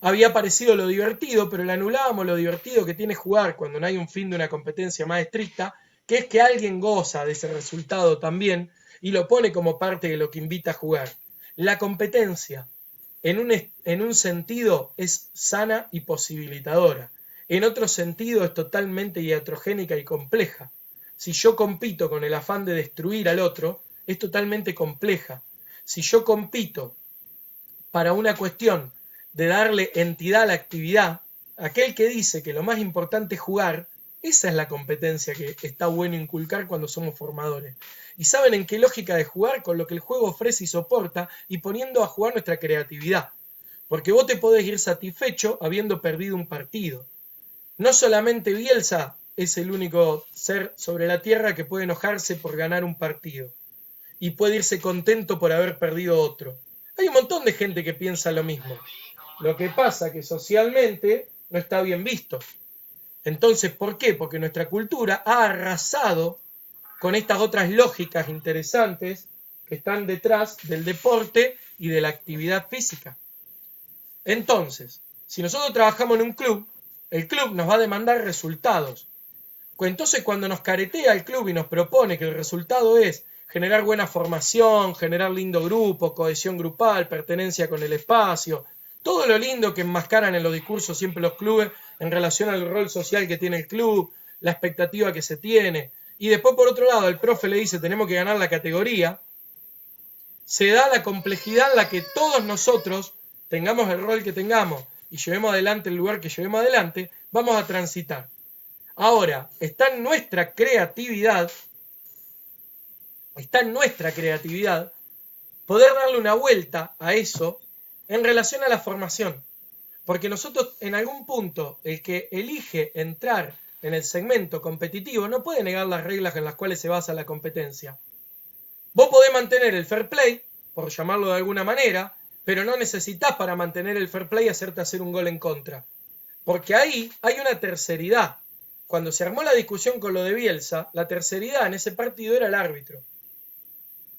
había parecido lo divertido, pero le anulábamos lo divertido que tiene jugar cuando no hay un fin de una competencia más estricta, que es que alguien goza de ese resultado también y lo pone como parte de lo que invita a jugar. La competencia, en un sentido, es sana y posibilitadora. En otro sentido, es totalmente iatrogénica y compleja. Si yo compito con el afán de destruir al otro, es totalmente compleja. Si yo compito para una cuestión de darle entidad a la actividad, aquel que dice que lo más importante es jugar, esa es la competencia que está bueno inculcar cuando somos formadores. ¿Y saben en qué lógica de jugar? Con lo que el juego ofrece y soporta y poniendo a jugar nuestra creatividad. Porque vos te podés ir satisfecho habiendo perdido un partido. No solamente Bielsa es el único ser sobre la tierra que puede enojarse por ganar un partido y puede irse contento por haber perdido otro. Hay un montón de gente que piensa lo mismo. Lo que pasa es que socialmente no está bien visto. Entonces, ¿por qué? Porque nuestra cultura ha arrasado con estas otras lógicas interesantes que están detrás del deporte y de la actividad física. Entonces, si nosotros trabajamos en un club, el club nos va a demandar resultados. Entonces, cuando nos caretea el club y nos propone que el resultado es generar buena formación, generar lindo grupo, cohesión grupal, pertenencia con el espacio, todo lo lindo que enmascaran en los discursos siempre los clubes en relación al rol social que tiene el club, la expectativa que se tiene. Y después, por otro lado, el profe le dice tenemos que ganar la categoría. Se da la complejidad en la que todos nosotros, tengamos el rol que tengamos y llevemos adelante el lugar que llevemos adelante, vamos a transitar. Ahora, está en nuestra creatividad poder darle una vuelta a eso en relación a la formación. Porque nosotros, en algún punto, el que elige entrar en el segmento competitivo no puede negar las reglas en las cuales se basa la competencia. Vos podés mantener el fair play, por llamarlo de alguna manera, pero no necesitas para mantener el fair play hacerte hacer un gol en contra. Porque ahí hay una terceridad. Cuando se armó la discusión con lo de Bielsa, la terceridad en ese partido era el árbitro.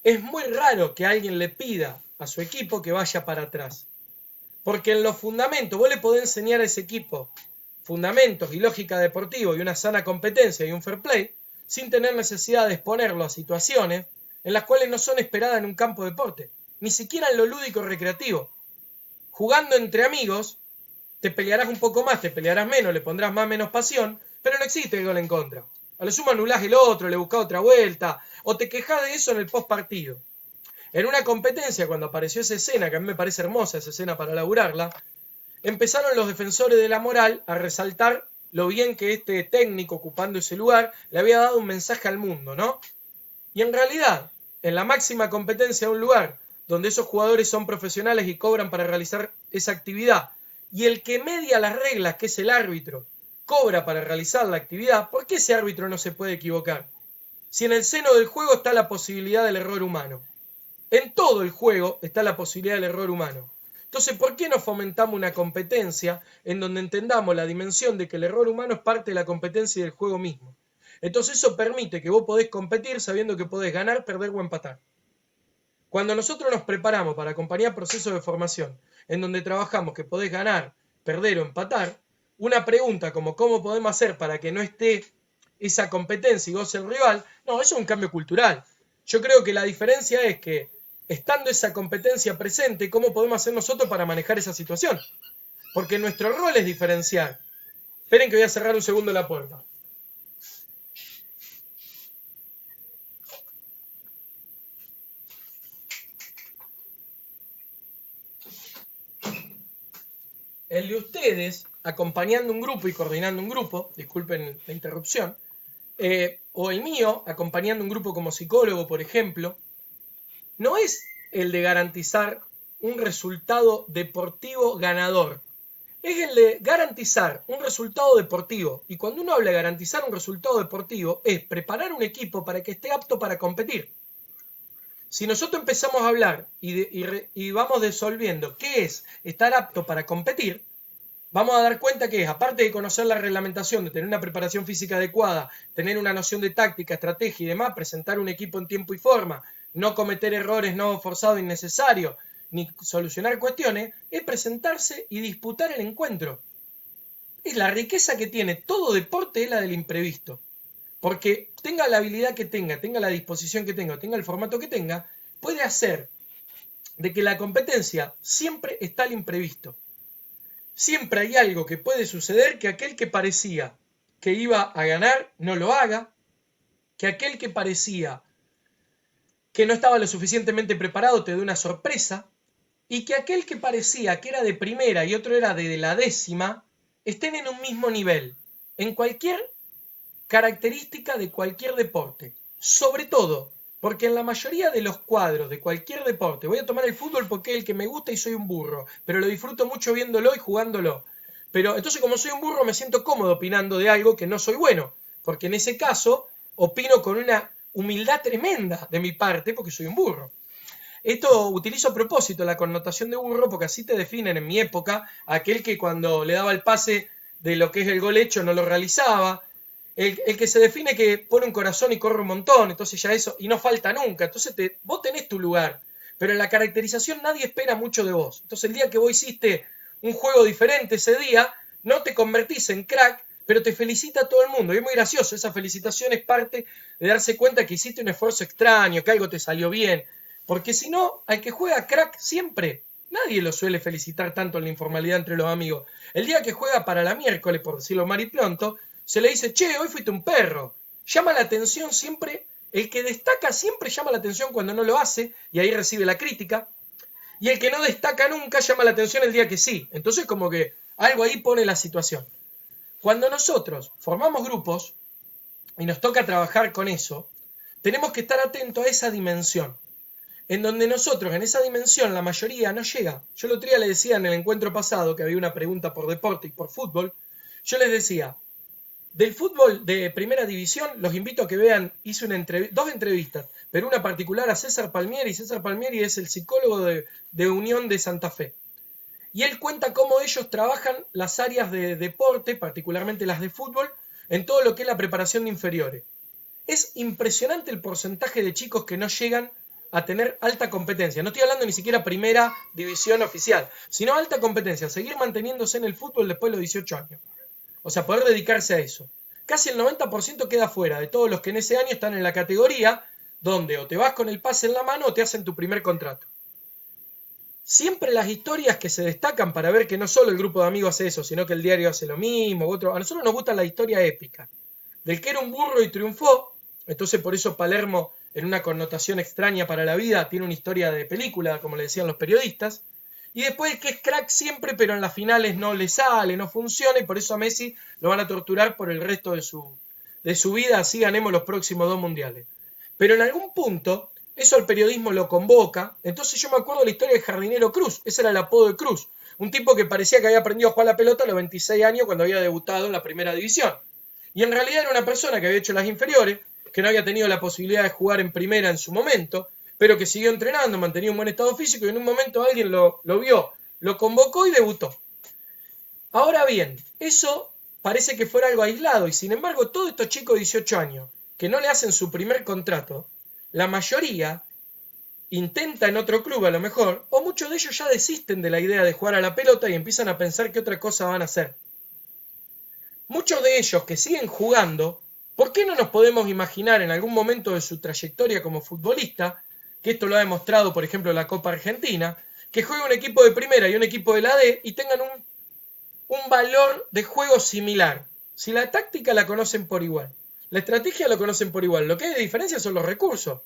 Es muy raro que alguien le pida a su equipo que vaya para atrás. Porque en los fundamentos, vos le podés enseñar a ese equipo fundamentos y lógica deportiva y una sana competencia y un fair play, sin tener necesidad de exponerlo a situaciones en las cuales no son esperadas en un campo de deporte, ni siquiera en lo lúdico recreativo. Jugando entre amigos, te pelearás un poco más, te pelearás menos, le pondrás más o menos pasión, pero no existe el gol en contra. A lo sumo anulás el otro, le buscás otra vuelta, o te quejás de eso en el post partido. En una competencia, cuando apareció esa escena, que a mí me parece hermosa esa escena para laburarla, empezaron los defensores de la moral a resaltar lo bien que este técnico ocupando ese lugar le había dado un mensaje al mundo, ¿no? Y en realidad, en la máxima competencia de un lugar donde esos jugadores son profesionales y cobran para realizar esa actividad, y el que media las reglas, que es el árbitro, cobra para realizar la actividad, ¿por qué ese árbitro no se puede equivocar? Si en el seno del juego está la posibilidad del error humano. En todo el juego está la posibilidad del error humano. Entonces, ¿por qué no fomentamos una competencia en donde entendamos la dimensión de que el error humano es parte de la competencia y del juego mismo? Entonces eso permite que vos podés competir sabiendo que podés ganar, perder o empatar. Cuando nosotros nos preparamos para acompañar procesos de formación, en donde trabajamos que podés ganar, perder o empatar, una pregunta como ¿cómo podemos hacer para que no esté esa competencia y goce el rival? No, eso es un cambio cultural. Yo creo que la diferencia es que, estando esa competencia presente, ¿cómo podemos hacer nosotros para manejar esa situación? Porque nuestro rol es diferenciar. Esperen que voy a cerrar un segundo la puerta. El de ustedes, acompañando un grupo y coordinando un grupo, disculpen la interrupción, o el mío, acompañando un grupo como psicólogo, por ejemplo, no es el de garantizar un resultado deportivo ganador. Es el de garantizar un resultado deportivo. Y cuando uno habla de garantizar un resultado deportivo, es preparar un equipo para que esté apto para competir. Si nosotros empezamos a hablar y vamos disolviendo qué es estar apto para competir, vamos a dar cuenta que es, aparte de conocer la reglamentación, de tener una preparación física adecuada, tener una noción de táctica, estrategia y demás, presentar un equipo en tiempo y forma, no cometer errores no forzados innecesarios, ni solucionar cuestiones, es presentarse y disputar el encuentro. Es la riqueza que tiene todo deporte, es la del imprevisto. Porque tenga la habilidad que tenga la disposición que tenga el formato que tenga, puede hacer de que la competencia siempre está al imprevisto. Siempre hay algo que puede suceder que aquel que parecía que iba a ganar no lo haga, que aquel que parecía que no estaba lo suficientemente preparado te dé una sorpresa, y que aquel que parecía que era de primera y otro era de la décima, estén en un mismo nivel, en cualquier característica de cualquier deporte. Sobre todo, porque en la mayoría de los cuadros de cualquier deporte, voy a tomar el fútbol porque es el que me gusta y soy un burro, pero lo disfruto mucho viéndolo y jugándolo. Pero entonces, como soy un burro, me siento cómodo opinando de algo que no soy bueno, porque en ese caso opino con una humildad tremenda de mi parte porque soy un burro. Esto utilizo a propósito la connotación de burro porque así te definen en mi época aquel que cuando le daba el pase de lo que es el gol hecho no lo realizaba, el que se define que pone un corazón y corre un montón, entonces ya eso, y no falta nunca, entonces vos tenés tu lugar, pero en la caracterización nadie espera mucho de vos. Entonces el día que vos hiciste un juego diferente ese día, no te convertís en crack, pero te felicita todo el mundo, y es muy gracioso, esa felicitación es parte de darse cuenta que hiciste un esfuerzo extraño, que algo te salió bien, porque si no, al que juega crack siempre, nadie lo suele felicitar tanto en la informalidad entre los amigos. El día que juega para la miércoles, por decirlo maripronto, se le dice, che, hoy fuiste un perro. Llama la atención siempre, el que destaca siempre llama la atención cuando no lo hace, y ahí recibe la crítica, y el que no destaca nunca llama la atención el día que sí. Entonces como que algo ahí pone la situación. Cuando nosotros formamos grupos, y nos toca trabajar con eso, tenemos que estar atentos a esa dimensión, en donde nosotros, en esa dimensión, la mayoría no llega. Yo el otro día le decía en el encuentro pasado, que había una pregunta por deporte y por fútbol, yo les decía, del fútbol de primera división, los invito a que vean, hice dos entrevistas, pero una particular a César Palmieri. César Palmieri es el psicólogo de Unión de Santa Fe. Y él cuenta cómo ellos trabajan las áreas de deporte, particularmente las de fútbol, en todo lo que es la preparación de inferiores. Es impresionante el porcentaje de chicos que no llegan a tener alta competencia. No estoy hablando ni siquiera primera división oficial, sino alta competencia, seguir manteniéndose en el fútbol después de los 18 años. O sea, poder dedicarse a eso. Casi el 90% queda fuera de todos los que en ese año están en la categoría donde o te vas con el pase en la mano o te hacen tu primer contrato. Siempre las historias que se destacan para ver que no solo el grupo de amigos hace eso, sino que el diario hace lo mismo, otro. A nosotros nos gusta la historia épica, del que era un burro y triunfó. Entonces por eso Palermo, en una connotación extraña para la vida, tiene una historia de película, como le decían los periodistas. Y después que es crack siempre, pero en las finales no le sale, no funciona, y por eso a Messi lo van a torturar por el resto de su vida, así ganemos los próximos 2 mundiales. Pero en algún punto, eso al periodismo lo convoca. Entonces yo me acuerdo de la historia del jardinero Cruz, ese era el apodo de Cruz, un tipo que parecía que había aprendido a jugar la pelota a los 26 años cuando había debutado en la primera división. Y en realidad era una persona que había hecho las inferiores, que no había tenido la posibilidad de jugar en primera en su momento, pero que siguió entrenando, mantenía un buen estado físico y en un momento alguien lo vio, lo convocó y debutó. Ahora bien, eso parece que fuera algo aislado, y sin embargo todos estos chicos de 18 años que no le hacen su primer contrato, la mayoría intenta en otro club a lo mejor, o muchos de ellos ya desisten de la idea de jugar a la pelota y empiezan a pensar qué otra cosa van a hacer. Muchos de ellos que siguen jugando, ¿por qué no nos podemos imaginar en algún momento de su trayectoria como futbolista, que esto lo ha demostrado por ejemplo la Copa Argentina, que juegue un equipo de primera y un equipo de la D y tengan un valor de juego similar? Si la táctica la conocen por igual, la estrategia la conocen por igual, lo que hay de diferencia son los recursos.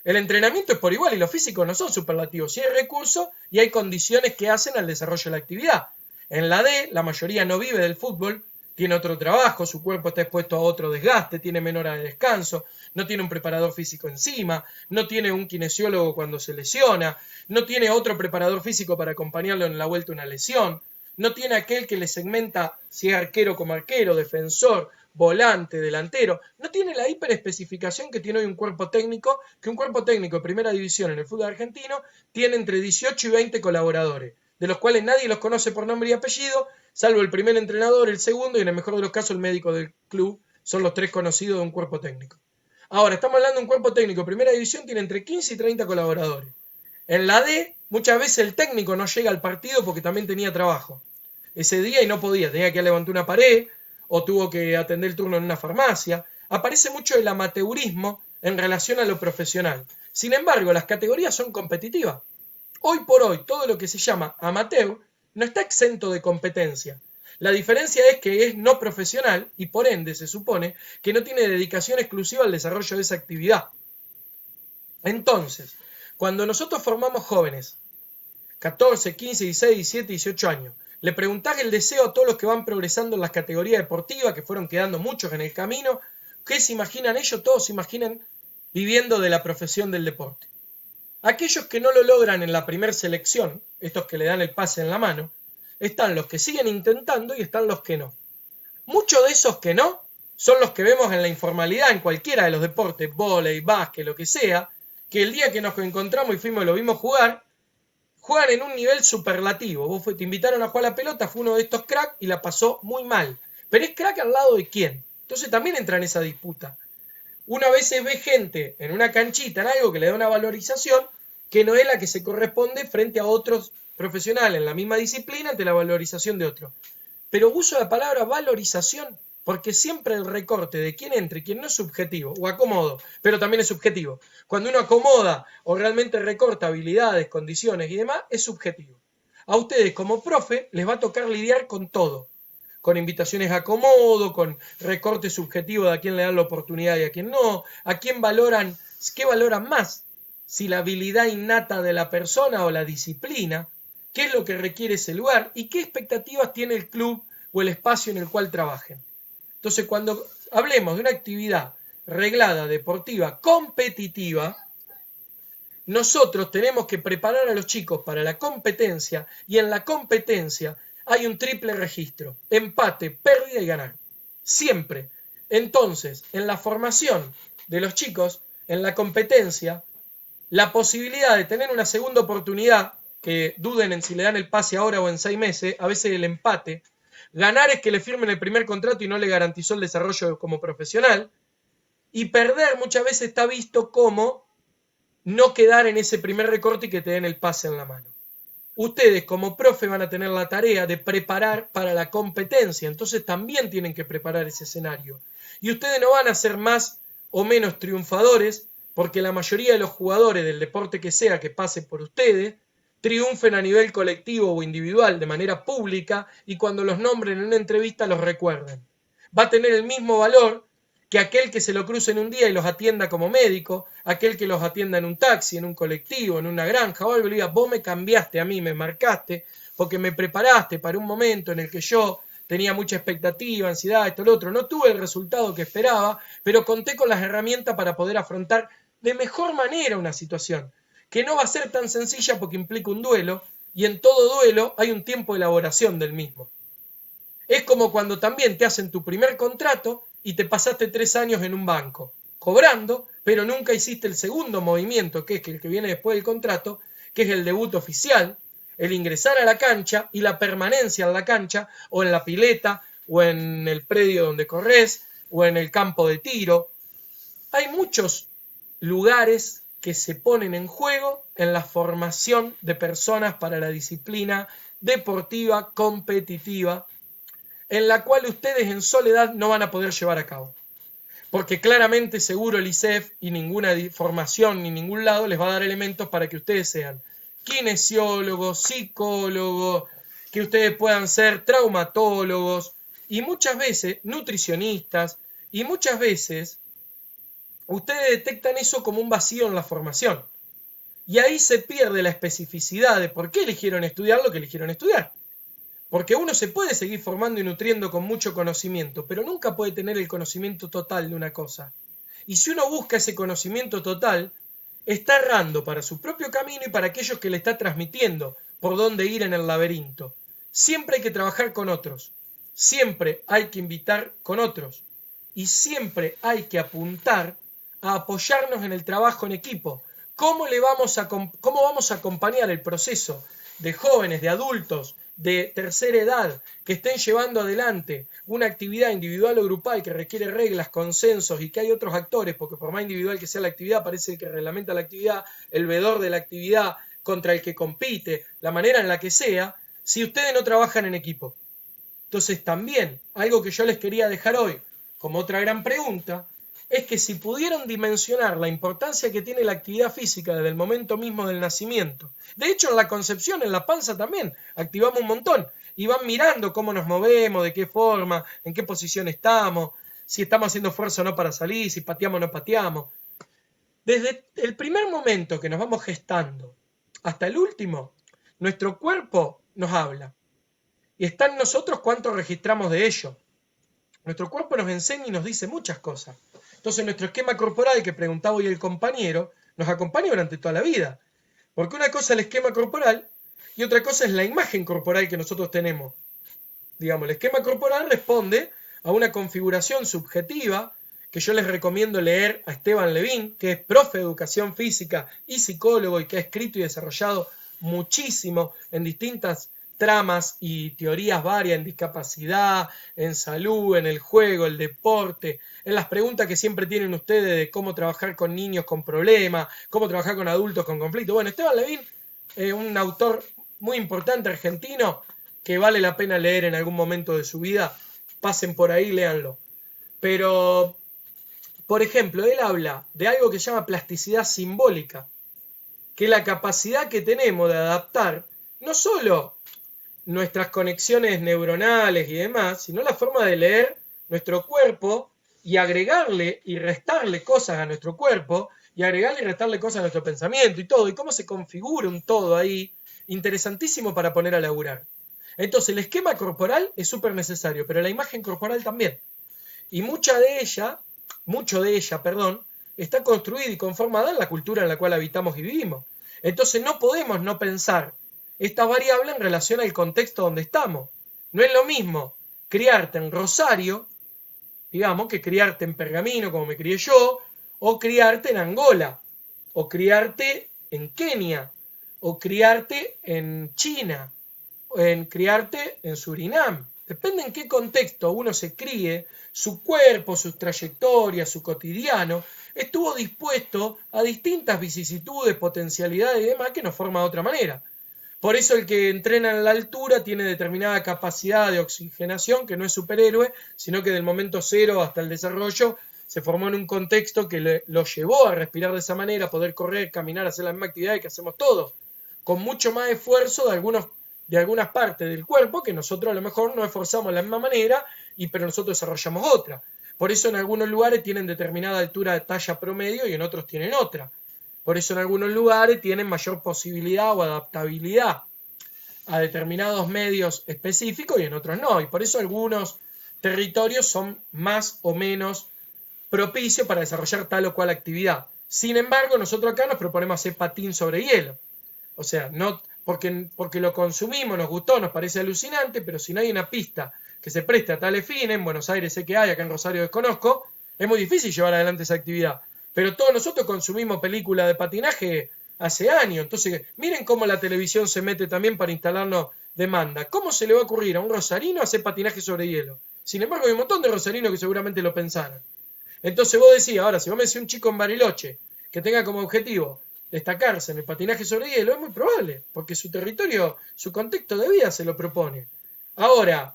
El entrenamiento es por igual y los físicos no son superlativos. Sí hay recursos y hay condiciones que hacen al desarrollo de la actividad. En la D, la mayoría no vive del fútbol, tiene otro trabajo, su cuerpo está expuesto a otro desgaste, tiene menor hora de descanso, no tiene un preparador físico encima, no tiene un kinesiólogo cuando se lesiona, no tiene otro preparador físico para acompañarlo en la vuelta a una lesión, no tiene aquel que le segmenta si es arquero como arquero, defensor, volante, delantero, no tiene la hiperespecificación que tiene hoy un cuerpo técnico, que un cuerpo técnico de primera división en el fútbol argentino tiene entre 18 y 20 colaboradores, de los cuales nadie los conoce por nombre y apellido, salvo el primer entrenador, el segundo y en el mejor de los casos el médico del club, son los tres conocidos de un cuerpo técnico. Ahora, estamos hablando de un cuerpo técnico de primera división, tiene entre 15 y 30 colaboradores. En la D, muchas veces el técnico no llega al partido porque también tenía trabajo ese día y no podía, tenía que levantar una pared, o tuvo que atender el turno en una farmacia. Aparece mucho el amateurismo en relación a lo profesional. Sin embargo, las categorías son competitivas. Hoy por hoy, todo lo que se llama amateur no está exento de competencia. La diferencia es que es no profesional y por ende se supone que no tiene dedicación exclusiva al desarrollo de esa actividad. Entonces, cuando nosotros formamos jóvenes, 14, 15, 16, 17, 18 años, le preguntás el deseo a todos los que van progresando en las categorías deportivas, que fueron quedando muchos en el camino, ¿qué se imaginan ellos? Todos se imaginan viviendo de la profesión del deporte. Aquellos que no lo logran en la primera selección, estos que le dan el pase en la mano, están los que siguen intentando y están los que no. Muchos de esos que no son los que vemos en la informalidad en cualquiera de los deportes, vóley, básquet, lo que sea, que el día que nos encontramos y fuimos lo vimos jugar, juegan en un nivel superlativo. Vos te invitaron a jugar a la pelota, fue uno de estos cracks y la pasó muy mal. Pero es crack al lado de quién. Entonces también entra en esa disputa. Una vez se ve gente en una canchita, en algo que le da una valorización, que no es la que se corresponde frente a otros profesionales en la misma disciplina ante la valorización de otros. Pero uso la palabra valorización porque siempre el recorte de quién entra y quién no es subjetivo, o acomodo, pero también es subjetivo. Cuando uno acomoda o realmente recorta habilidades, condiciones y demás, es subjetivo. A ustedes como profe les va a tocar lidiar con todo, con invitaciones a acomodo, con recorte subjetivo de a quién le dan la oportunidad y a quién no, a quién valoran, qué valoran más, si la habilidad innata de la persona o la disciplina, qué es lo que requiere ese lugar y qué expectativas tiene el club o el espacio en el cual trabajen. Entonces, cuando hablemos de una actividad reglada, deportiva, competitiva, nosotros tenemos que preparar a los chicos para la competencia y en la competencia hay un triple registro, empate, pérdida y ganar, siempre. Entonces, en la formación de los chicos, en la competencia, la posibilidad de tener una segunda oportunidad, que duden en si le dan el pase ahora o en 6 meses, a veces el empate, ganar es que le firmen el primer contrato y no le garantizó el desarrollo como profesional, y perder muchas veces está visto como no quedar en ese primer recorte y que te den el pase en la mano. Ustedes como profe van a tener la tarea de preparar para la competencia, entonces también tienen que preparar ese escenario. Y ustedes no van a ser más o menos triunfadores porque la mayoría de los jugadores del deporte que sea que pase por ustedes triunfen a nivel colectivo o individual de manera pública y cuando los nombren en una entrevista los recuerden. Va a tener el mismo valor que aquel que se lo cruce en un día y los atienda como médico, aquel que los atienda en un taxi, en un colectivo, en una granja o algo, y le diga, vos me cambiaste a mí, me marcaste, porque me preparaste para un momento en el que yo tenía mucha expectativa, ansiedad, esto, lo otro, no tuve el resultado que esperaba, pero conté con las herramientas para poder afrontar de mejor manera una situación, que no va a ser tan sencilla porque implica un duelo, y en todo duelo hay un tiempo de elaboración del mismo. Es como cuando también te hacen tu primer contrato y te pasaste 3 años en un banco, cobrando, pero nunca hiciste el segundo movimiento, que es el que viene después del contrato, que es el debut oficial, el ingresar a la cancha y la permanencia en la cancha o en la pileta o en el predio donde corres, o en el campo de tiro. Hay muchos lugares que se ponen en juego en la formación de personas para la disciplina deportiva competitiva, en la cual ustedes en soledad no van a poder llevar a cabo. Porque claramente seguro el ISEF y ninguna formación ni ningún lado les va a dar elementos para que ustedes sean kinesiólogos, psicólogos, que ustedes puedan ser traumatólogos y muchas veces nutricionistas, y muchas veces ustedes detectan eso como un vacío en la formación. Y ahí se pierde la especificidad de por qué eligieron estudiar lo que eligieron estudiar. Porque uno se puede seguir formando y nutriendo con mucho conocimiento, pero nunca puede tener el conocimiento total de una cosa. Y si uno busca ese conocimiento total, está errando para su propio camino y para aquellos que le está transmitiendo por dónde ir en el laberinto. Siempre hay que trabajar con otros, siempre hay que invitar con otros y siempre hay que apuntar a apoyarnos en el trabajo en equipo. ¿Cómo vamos a acompañar el proceso de jóvenes, de adultos, de tercera edad que estén llevando adelante una actividad individual o grupal que requiere reglas, consensos y que hay otros actores, porque por más individual que sea la actividad, parece que reglamenta la actividad, el veedor de la actividad contra el que compite, la manera en la que sea, si ustedes no trabajan en equipo? Entonces también, algo que yo les quería dejar hoy como otra gran pregunta, es que si pudieran dimensionar la importancia que tiene la actividad física desde el momento mismo del nacimiento. De hecho, en la concepción, en la panza también, activamos un montón. Y van mirando cómo nos movemos, de qué forma, en qué posición estamos, si estamos haciendo fuerza o no para salir, si pateamos o no pateamos. Desde el primer momento que nos vamos gestando hasta el último, nuestro cuerpo nos habla. Y está en nosotros cuánto registramos de ello. Nuestro cuerpo nos enseña y nos dice muchas cosas. Entonces nuestro esquema corporal que preguntaba hoy el compañero nos acompaña durante toda la vida. Porque una cosa es el esquema corporal y otra cosa es la imagen corporal que nosotros tenemos. Digamos, el esquema corporal responde a una configuración subjetiva que yo les recomiendo leer a Esteban Levin, que es profe de educación física y psicólogo y que ha escrito y desarrollado muchísimo en distintas tramas y teorías varias en discapacidad, en salud, en el juego, el deporte, en las preguntas que siempre tienen ustedes de cómo trabajar con niños con problemas, cómo trabajar con adultos con conflictos. Bueno, Esteban Levin es un autor muy importante argentino que vale la pena leer en algún momento de su vida. Pasen por ahí, léanlo. Pero, por ejemplo, él habla de algo que se llama plasticidad simbólica, que es la capacidad que tenemos de adaptar no solo nuestras conexiones neuronales y demás, sino la forma de leer nuestro cuerpo y agregarle y restarle cosas a nuestro cuerpo y agregarle y restarle cosas a nuestro pensamiento y todo, y cómo se configura un todo ahí, interesantísimo para poner a laburar. Entonces el esquema corporal es súper necesario, pero la imagen corporal también. Y mucho de ella, está construida y conformada en la cultura en la cual habitamos y vivimos. Entonces no podemos no pensar esta variable en relación al contexto donde estamos. No es lo mismo criarte en Rosario, digamos, que criarte en Pergamino, como me crié yo, o criarte en Angola, o criarte en Kenia, o criarte en China, o criarte en Surinam. Depende en qué contexto uno se críe, su cuerpo, sus trayectorias, su cotidiano, estuvo dispuesto a distintas vicisitudes, potencialidades y demás que nos forma de otra manera. Por eso el que entrena en la altura tiene determinada capacidad de oxigenación, que no es superhéroe, sino que del momento cero hasta el desarrollo se formó en un contexto que lo llevó a respirar de esa manera, a poder correr, caminar, hacer la misma actividad que hacemos todos, con mucho más esfuerzo de algunas partes del cuerpo que nosotros a lo mejor no esforzamos de la misma manera, pero nosotros desarrollamos otra. Por eso en algunos lugares tienen determinada altura de talla promedio y en otros tienen otra. Por eso en algunos lugares tienen mayor posibilidad o adaptabilidad a determinados medios específicos y en otros no. Y por eso algunos territorios son más o menos propicios para desarrollar tal o cual actividad. Sin embargo, nosotros acá nos proponemos hacer patín sobre hielo. O sea, no porque lo consumimos, nos gustó, nos parece alucinante, pero si no hay una pista que se preste a tales fines, en Buenos Aires sé que hay, acá en Rosario desconozco, es muy difícil llevar adelante esa actividad. Pero todos nosotros consumimos películas de patinaje hace años. Entonces, miren cómo la televisión se mete también para instalarnos demanda. ¿Cómo se le va a ocurrir a un rosarino hacer patinaje sobre hielo? Sin embargo, hay un montón de rosarinos que seguramente lo pensaron. Entonces vos decís, ahora, si vos me decís un chico en Bariloche que tenga como objetivo destacarse en el patinaje sobre hielo, es muy probable, porque su territorio, su contexto de vida se lo propone. Ahora,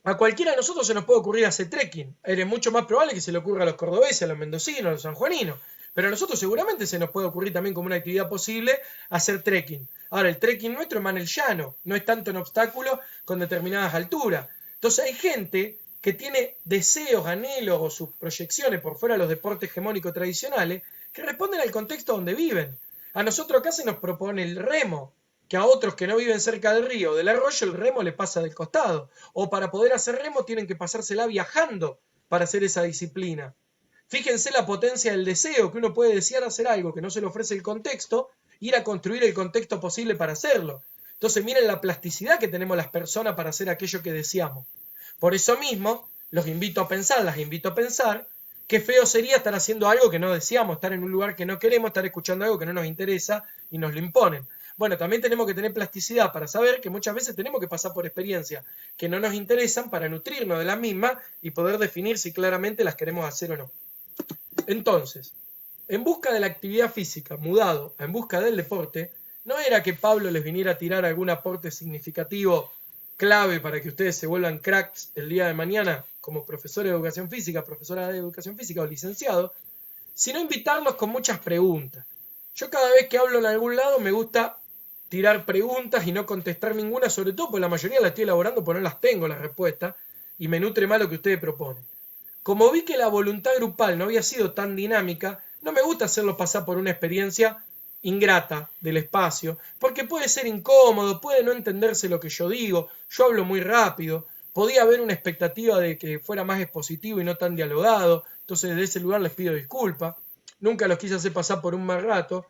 a cualquiera de nosotros se nos puede ocurrir hacer trekking. Es mucho más probable que se le ocurra a los cordobeses, a los mendocinos, a los sanjuaninos. Pero a nosotros seguramente se nos puede ocurrir también como una actividad posible hacer trekking. Ahora, el trekking nuestro es más en el llano, no es tanto en obstáculos con determinadas alturas. Entonces hay gente que tiene deseos, anhelos o sus proyecciones por fuera de los deportes hegemónicos tradicionales que responden al contexto donde viven. A nosotros acá se nos propone el remo, que a otros que no viven cerca del río o del arroyo el remo le pasa del costado. O para poder hacer remo tienen que pasársela viajando para hacer esa disciplina. Fíjense la potencia del deseo, que uno puede desear hacer algo que no se le ofrece el contexto, ir a construir el contexto posible para hacerlo. Entonces miren la plasticidad que tenemos las personas para hacer aquello que deseamos. Por eso mismo, las invito a pensar, qué feo sería estar haciendo algo que no deseamos, estar en un lugar que no queremos, estar escuchando algo que no nos interesa y nos lo imponen. Bueno, también tenemos que tener plasticidad para saber que muchas veces tenemos que pasar por experiencias que no nos interesan para nutrirnos de las mismas y poder definir si claramente las queremos hacer o no. Entonces, en busca de la actividad física, mudado a en busca del deporte, no era que Pablo les viniera a tirar algún aporte significativo clave para que ustedes se vuelvan cracks el día de mañana como profesores de educación física, profesora de educación física o licenciado, sino invitarlos con muchas preguntas. Yo cada vez que hablo en algún lado me gusta tirar preguntas y no contestar ninguna, sobre todo porque la mayoría las estoy elaborando porque no las tengo las respuestas y me nutre más lo que ustedes proponen. Como vi que la voluntad grupal no había sido tan dinámica, no me gusta hacerlo pasar por una experiencia ingrata del espacio, porque puede ser incómodo, puede no entenderse lo que yo digo, yo hablo muy rápido, podía haber una expectativa de que fuera más expositivo y no tan dialogado, entonces desde ese lugar les pido disculpas, nunca los quise hacer pasar por un mal rato,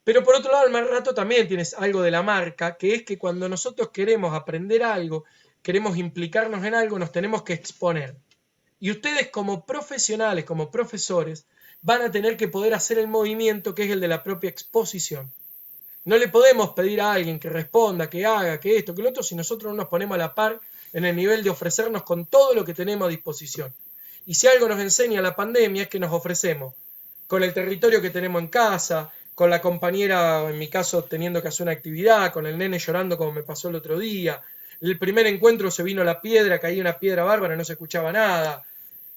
pero por otro lado el mal rato también tiene algo de la marca, que es que cuando nosotros queremos aprender algo, queremos implicarnos en algo, nos tenemos que exponer. Y ustedes como profesionales, como profesores, van a tener que poder hacer el movimiento que es el de la propia exposición. No le podemos pedir a alguien que responda, que haga, que esto, que lo otro, si nosotros no nos ponemos a la par en el nivel de ofrecernos con todo lo que tenemos a disposición. Y si algo nos enseña la pandemia es que nos ofrecemos con el territorio que tenemos en casa, con la compañera, en mi caso, teniendo que hacer una actividad, con el nene llorando como me pasó el otro día. El primer encuentro se vino la piedra, caía una piedra bárbara, no se escuchaba nada.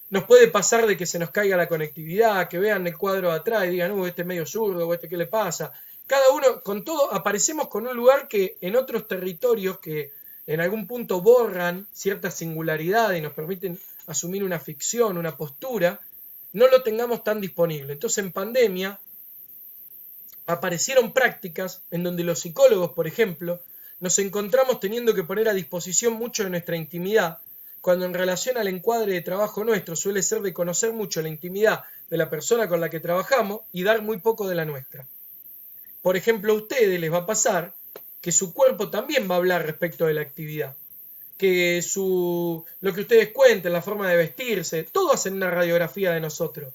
Nos puede pasar de que se nos caiga la conectividad, que vean el cuadro de atrás y digan, este es medio zurdo, o este qué le pasa. Cada uno, con todo, aparecemos con un lugar que en otros territorios que en algún punto borran cierta singularidad y nos permiten asumir una ficción, una postura, no lo tengamos tan disponible. Entonces en pandemia aparecieron prácticas en donde los psicólogos, por ejemplo, nos encontramos teniendo que poner a disposición mucho de nuestra intimidad, cuando en relación al encuadre de trabajo nuestro suele ser de conocer mucho la intimidad de la persona con la que trabajamos y dar muy poco de la nuestra. Por ejemplo, a ustedes les va a pasar que su cuerpo también va a hablar respecto de la actividad, que lo que ustedes cuenten, la forma de vestirse, todo hacen una radiografía de nosotros.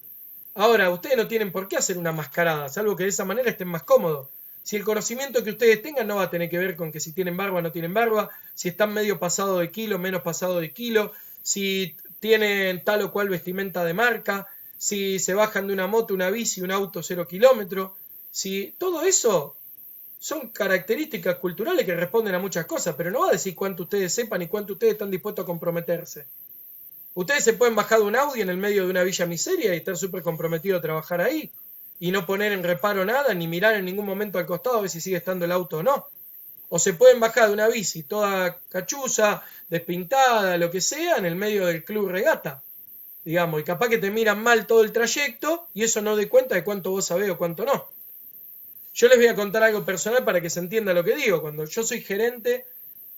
Ahora, ustedes no tienen por qué hacer una mascarada, salvo que de esa manera estén más cómodos. Si el conocimiento que ustedes tengan no va a tener que ver con que si tienen barba o no tienen barba, si están medio pasado de kilo, menos pasado de kilo, si tienen tal o cual vestimenta de marca, si se bajan de una moto, una bici, un auto 0 kilómetros, si todo eso son características culturales que responden a muchas cosas, pero no va a decir cuánto ustedes sepan y cuánto ustedes están dispuestos a comprometerse. Ustedes se pueden bajar de un Audi en el medio de una villa miseria y estar súper comprometidos a trabajar ahí, y no poner en reparo nada, ni mirar en ningún momento al costado a ver si sigue estando el auto o no. O se pueden bajar de una bici toda cachuza, despintada, lo que sea, en el medio del club regata, digamos, y capaz que te miran mal todo el trayecto y eso no dé cuenta de cuánto vos sabés o cuánto no. Yo les voy a contar algo personal para que se entienda lo que digo. Cuando yo soy gerente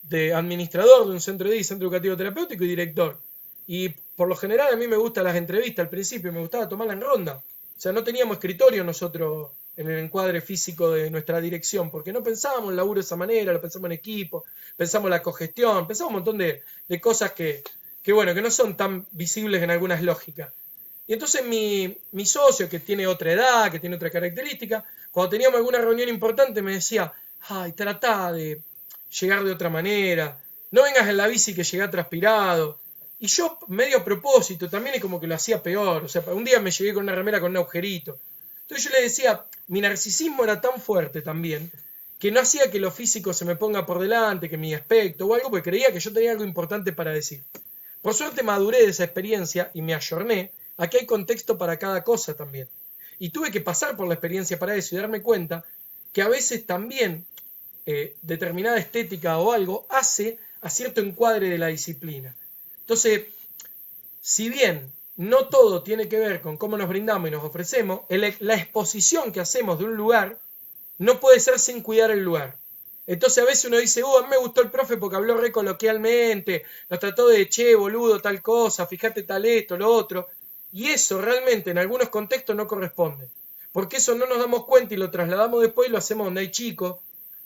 de administrador de un centro de centro educativo terapéutico y director, y por lo general a mí me gustan las entrevistas al principio, me gustaba tomarlas en ronda. O sea, no teníamos escritorio nosotros en el encuadre físico de nuestra dirección, porque no pensábamos el laburo de esa manera, lo pensamos en equipo, pensamos la cogestión, pensamos un montón de cosas que no son tan visibles en algunas lógicas. Y entonces mi socio, que tiene otra edad, que tiene otra característica, cuando teníamos alguna reunión importante me decía, tratá de llegar de otra manera, no vengas en la bici que llegué transpirado. Y yo, medio a propósito, también es como que lo hacía peor. O sea, un día me llegué con una remera con un agujerito. Entonces yo le decía, mi narcisismo era tan fuerte también, que no hacía que lo físico se me ponga por delante, que mi aspecto o algo, porque creía que yo tenía algo importante para decir. Por suerte maduré de esa experiencia y me ayorné a que hay contexto para cada cosa también. Y tuve que pasar por la experiencia para eso y darme cuenta que a veces también determinada estética o algo hace a cierto encuadre de la disciplina. Entonces, si bien no todo tiene que ver con cómo nos brindamos y nos ofrecemos, la exposición que hacemos de un lugar no puede ser sin cuidar el lugar. Entonces a veces uno dice, a mí me gustó el profe porque habló re coloquialmente, nos trató de che, boludo, tal cosa, fíjate tal esto, lo otro. Y eso realmente en algunos contextos no corresponde. Porque eso no nos damos cuenta y lo trasladamos después y lo hacemos donde hay chicos.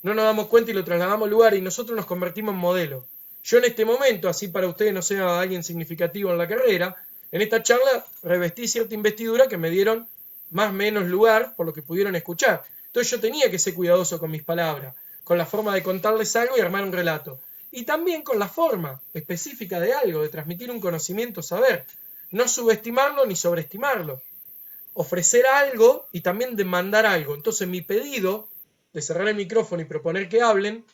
No nos damos cuenta y lo trasladamos al lugar y nosotros nos convertimos en modelo. Yo en este momento, así para ustedes no sea alguien significativo en la carrera, en esta charla revestí cierta investidura que me dieron más o menos lugar por lo que pudieron escuchar. Entonces yo tenía que ser cuidadoso con mis palabras, con la forma de contarles algo y armar un relato. Y también con la forma específica de algo, de transmitir un conocimiento, saber. No subestimarlo ni sobreestimarlo. Ofrecer algo y también demandar algo. Entonces mi pedido de cerrar el micrófono y proponer que hablen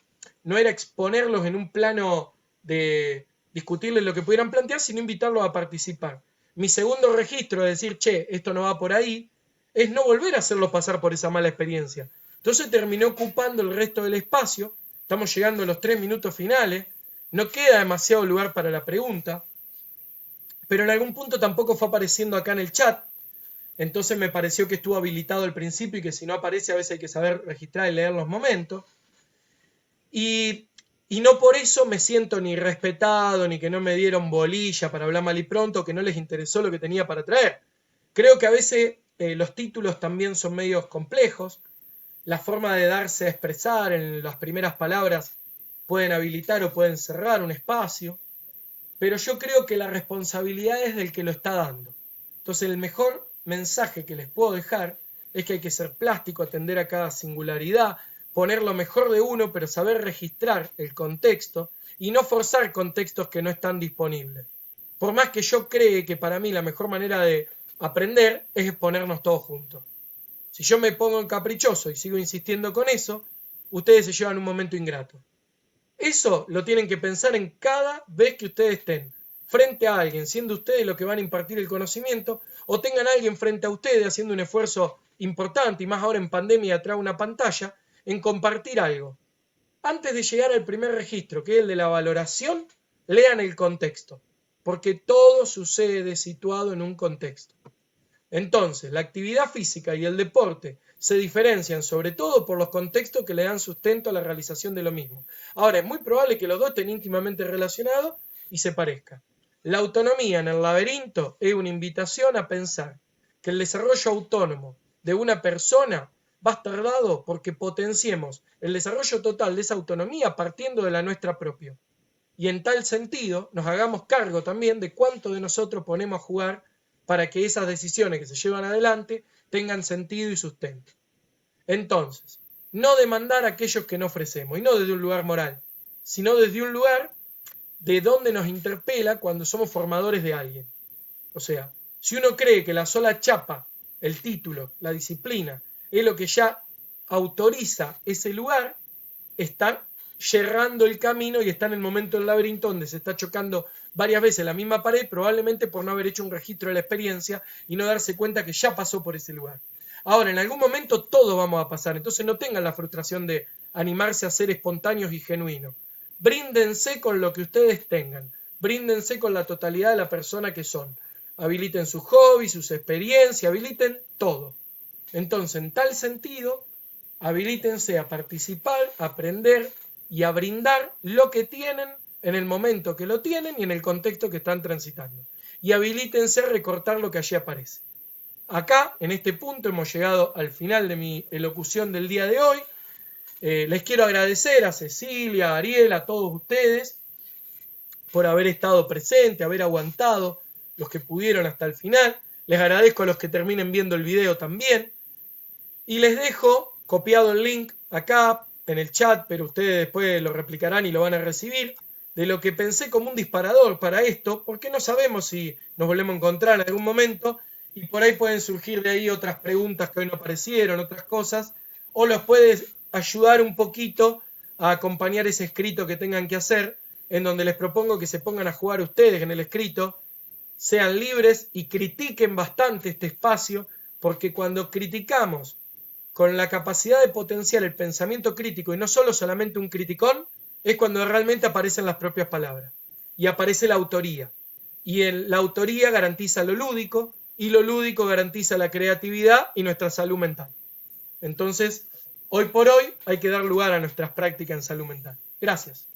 no era exponerlos en un plano de discutirles lo que pudieran plantear, sino invitarlos a participar. Mi segundo registro de decir, che, esto no va por ahí, es no volver a hacerlos pasar por esa mala experiencia. Entonces terminé ocupando el resto del espacio, estamos llegando a los 3 minutos finales, no queda demasiado lugar para la pregunta, pero en algún punto tampoco fue apareciendo acá en el chat, entonces me pareció que estuvo habilitado al principio y que si no aparece a veces hay que saber registrar y leer los momentos. Y no por eso me siento ni respetado, ni que no me dieron bolilla para hablar mal y pronto, que no les interesó lo que tenía para traer. Creo que a veces los títulos también son medios complejos. La forma de darse a expresar en las primeras palabras pueden habilitar o pueden cerrar un espacio. Pero yo creo que la responsabilidad es del que lo está dando. Entonces el mejor mensaje que les puedo dejar es que hay que ser plástico, atender a cada singularidad, poner lo mejor de uno, pero saber registrar el contexto y no forzar contextos que no están disponibles. Por más que yo cree que para mí la mejor manera de aprender es ponernos todos juntos. Si yo me pongo en caprichoso y sigo insistiendo con eso, ustedes se llevan un momento ingrato. Eso lo tienen que pensar en cada vez que ustedes estén frente a alguien, siendo ustedes los que van a impartir el conocimiento, o tengan a alguien frente a ustedes haciendo un esfuerzo importante, y más ahora en pandemia atrás de una pantalla, en compartir algo. Antes de llegar al primer registro, que es el de la valoración, lean el contexto, porque todo sucede situado en un contexto. Entonces, la actividad física y el deporte se diferencian sobre todo por los contextos que le dan sustento a la realización de lo mismo. Ahora, es muy probable que los dos estén íntimamente relacionados y se parezcan. La autonomía en el laberinto es una invitación a pensar que el desarrollo autónomo de una persona va a estar dado porque potenciemos el desarrollo total de esa autonomía partiendo de la nuestra propia. Y en tal sentido, nos hagamos cargo también de cuánto de nosotros ponemos a jugar para que esas decisiones que se llevan adelante tengan sentido y sustento. Entonces, no demandar a aquellos que no ofrecemos, y no desde un lugar moral, sino desde un lugar de donde nos interpela cuando somos formadores de alguien. O sea, si uno cree que la sola chapa, el título, la disciplina, es lo que ya autoriza ese lugar, está yerrando el camino y está en el momento del laberinto donde se está chocando varias veces la misma pared, probablemente por no haber hecho un registro de la experiencia y no darse cuenta que ya pasó por ese lugar. Ahora, en algún momento todos vamos a pasar, entonces no tengan la frustración de animarse a ser espontáneos y genuinos. Bríndense con lo que ustedes tengan, bríndense con la totalidad de la persona que son. Habiliten sus hobbies, sus experiencias, habiliten todo. Entonces, en tal sentido, habilítense a participar, a aprender y a brindar lo que tienen en el momento que lo tienen y en el contexto que están transitando. Y habilítense a recortar lo que allí aparece. Acá, en este punto, hemos llegado al final de mi elocución del día de hoy. Les quiero agradecer a Cecilia, a Ariel, a todos ustedes por haber estado presentes, haber aguantado, los que pudieron hasta el final. Les agradezco a los que terminen viendo el video también. Y les dejo copiado el link acá en el chat, pero ustedes después lo replicarán y lo van a recibir, de lo que pensé como un disparador para esto, porque no sabemos si nos volvemos a encontrar en algún momento, y por ahí pueden surgir de ahí otras preguntas que hoy no aparecieron, otras cosas, o los puede ayudar un poquito a acompañar ese escrito que tengan que hacer, en donde les propongo que se pongan a jugar ustedes en el escrito, sean libres y critiquen bastante este espacio, porque cuando criticamos con la capacidad de potenciar el pensamiento crítico y no solo solamente un criticón, es cuando realmente aparecen las propias palabras y aparece la autoría. Y la autoría garantiza lo lúdico y lo lúdico garantiza la creatividad y nuestra salud mental. Entonces, hoy por hoy hay que dar lugar a nuestras prácticas en salud mental. Gracias.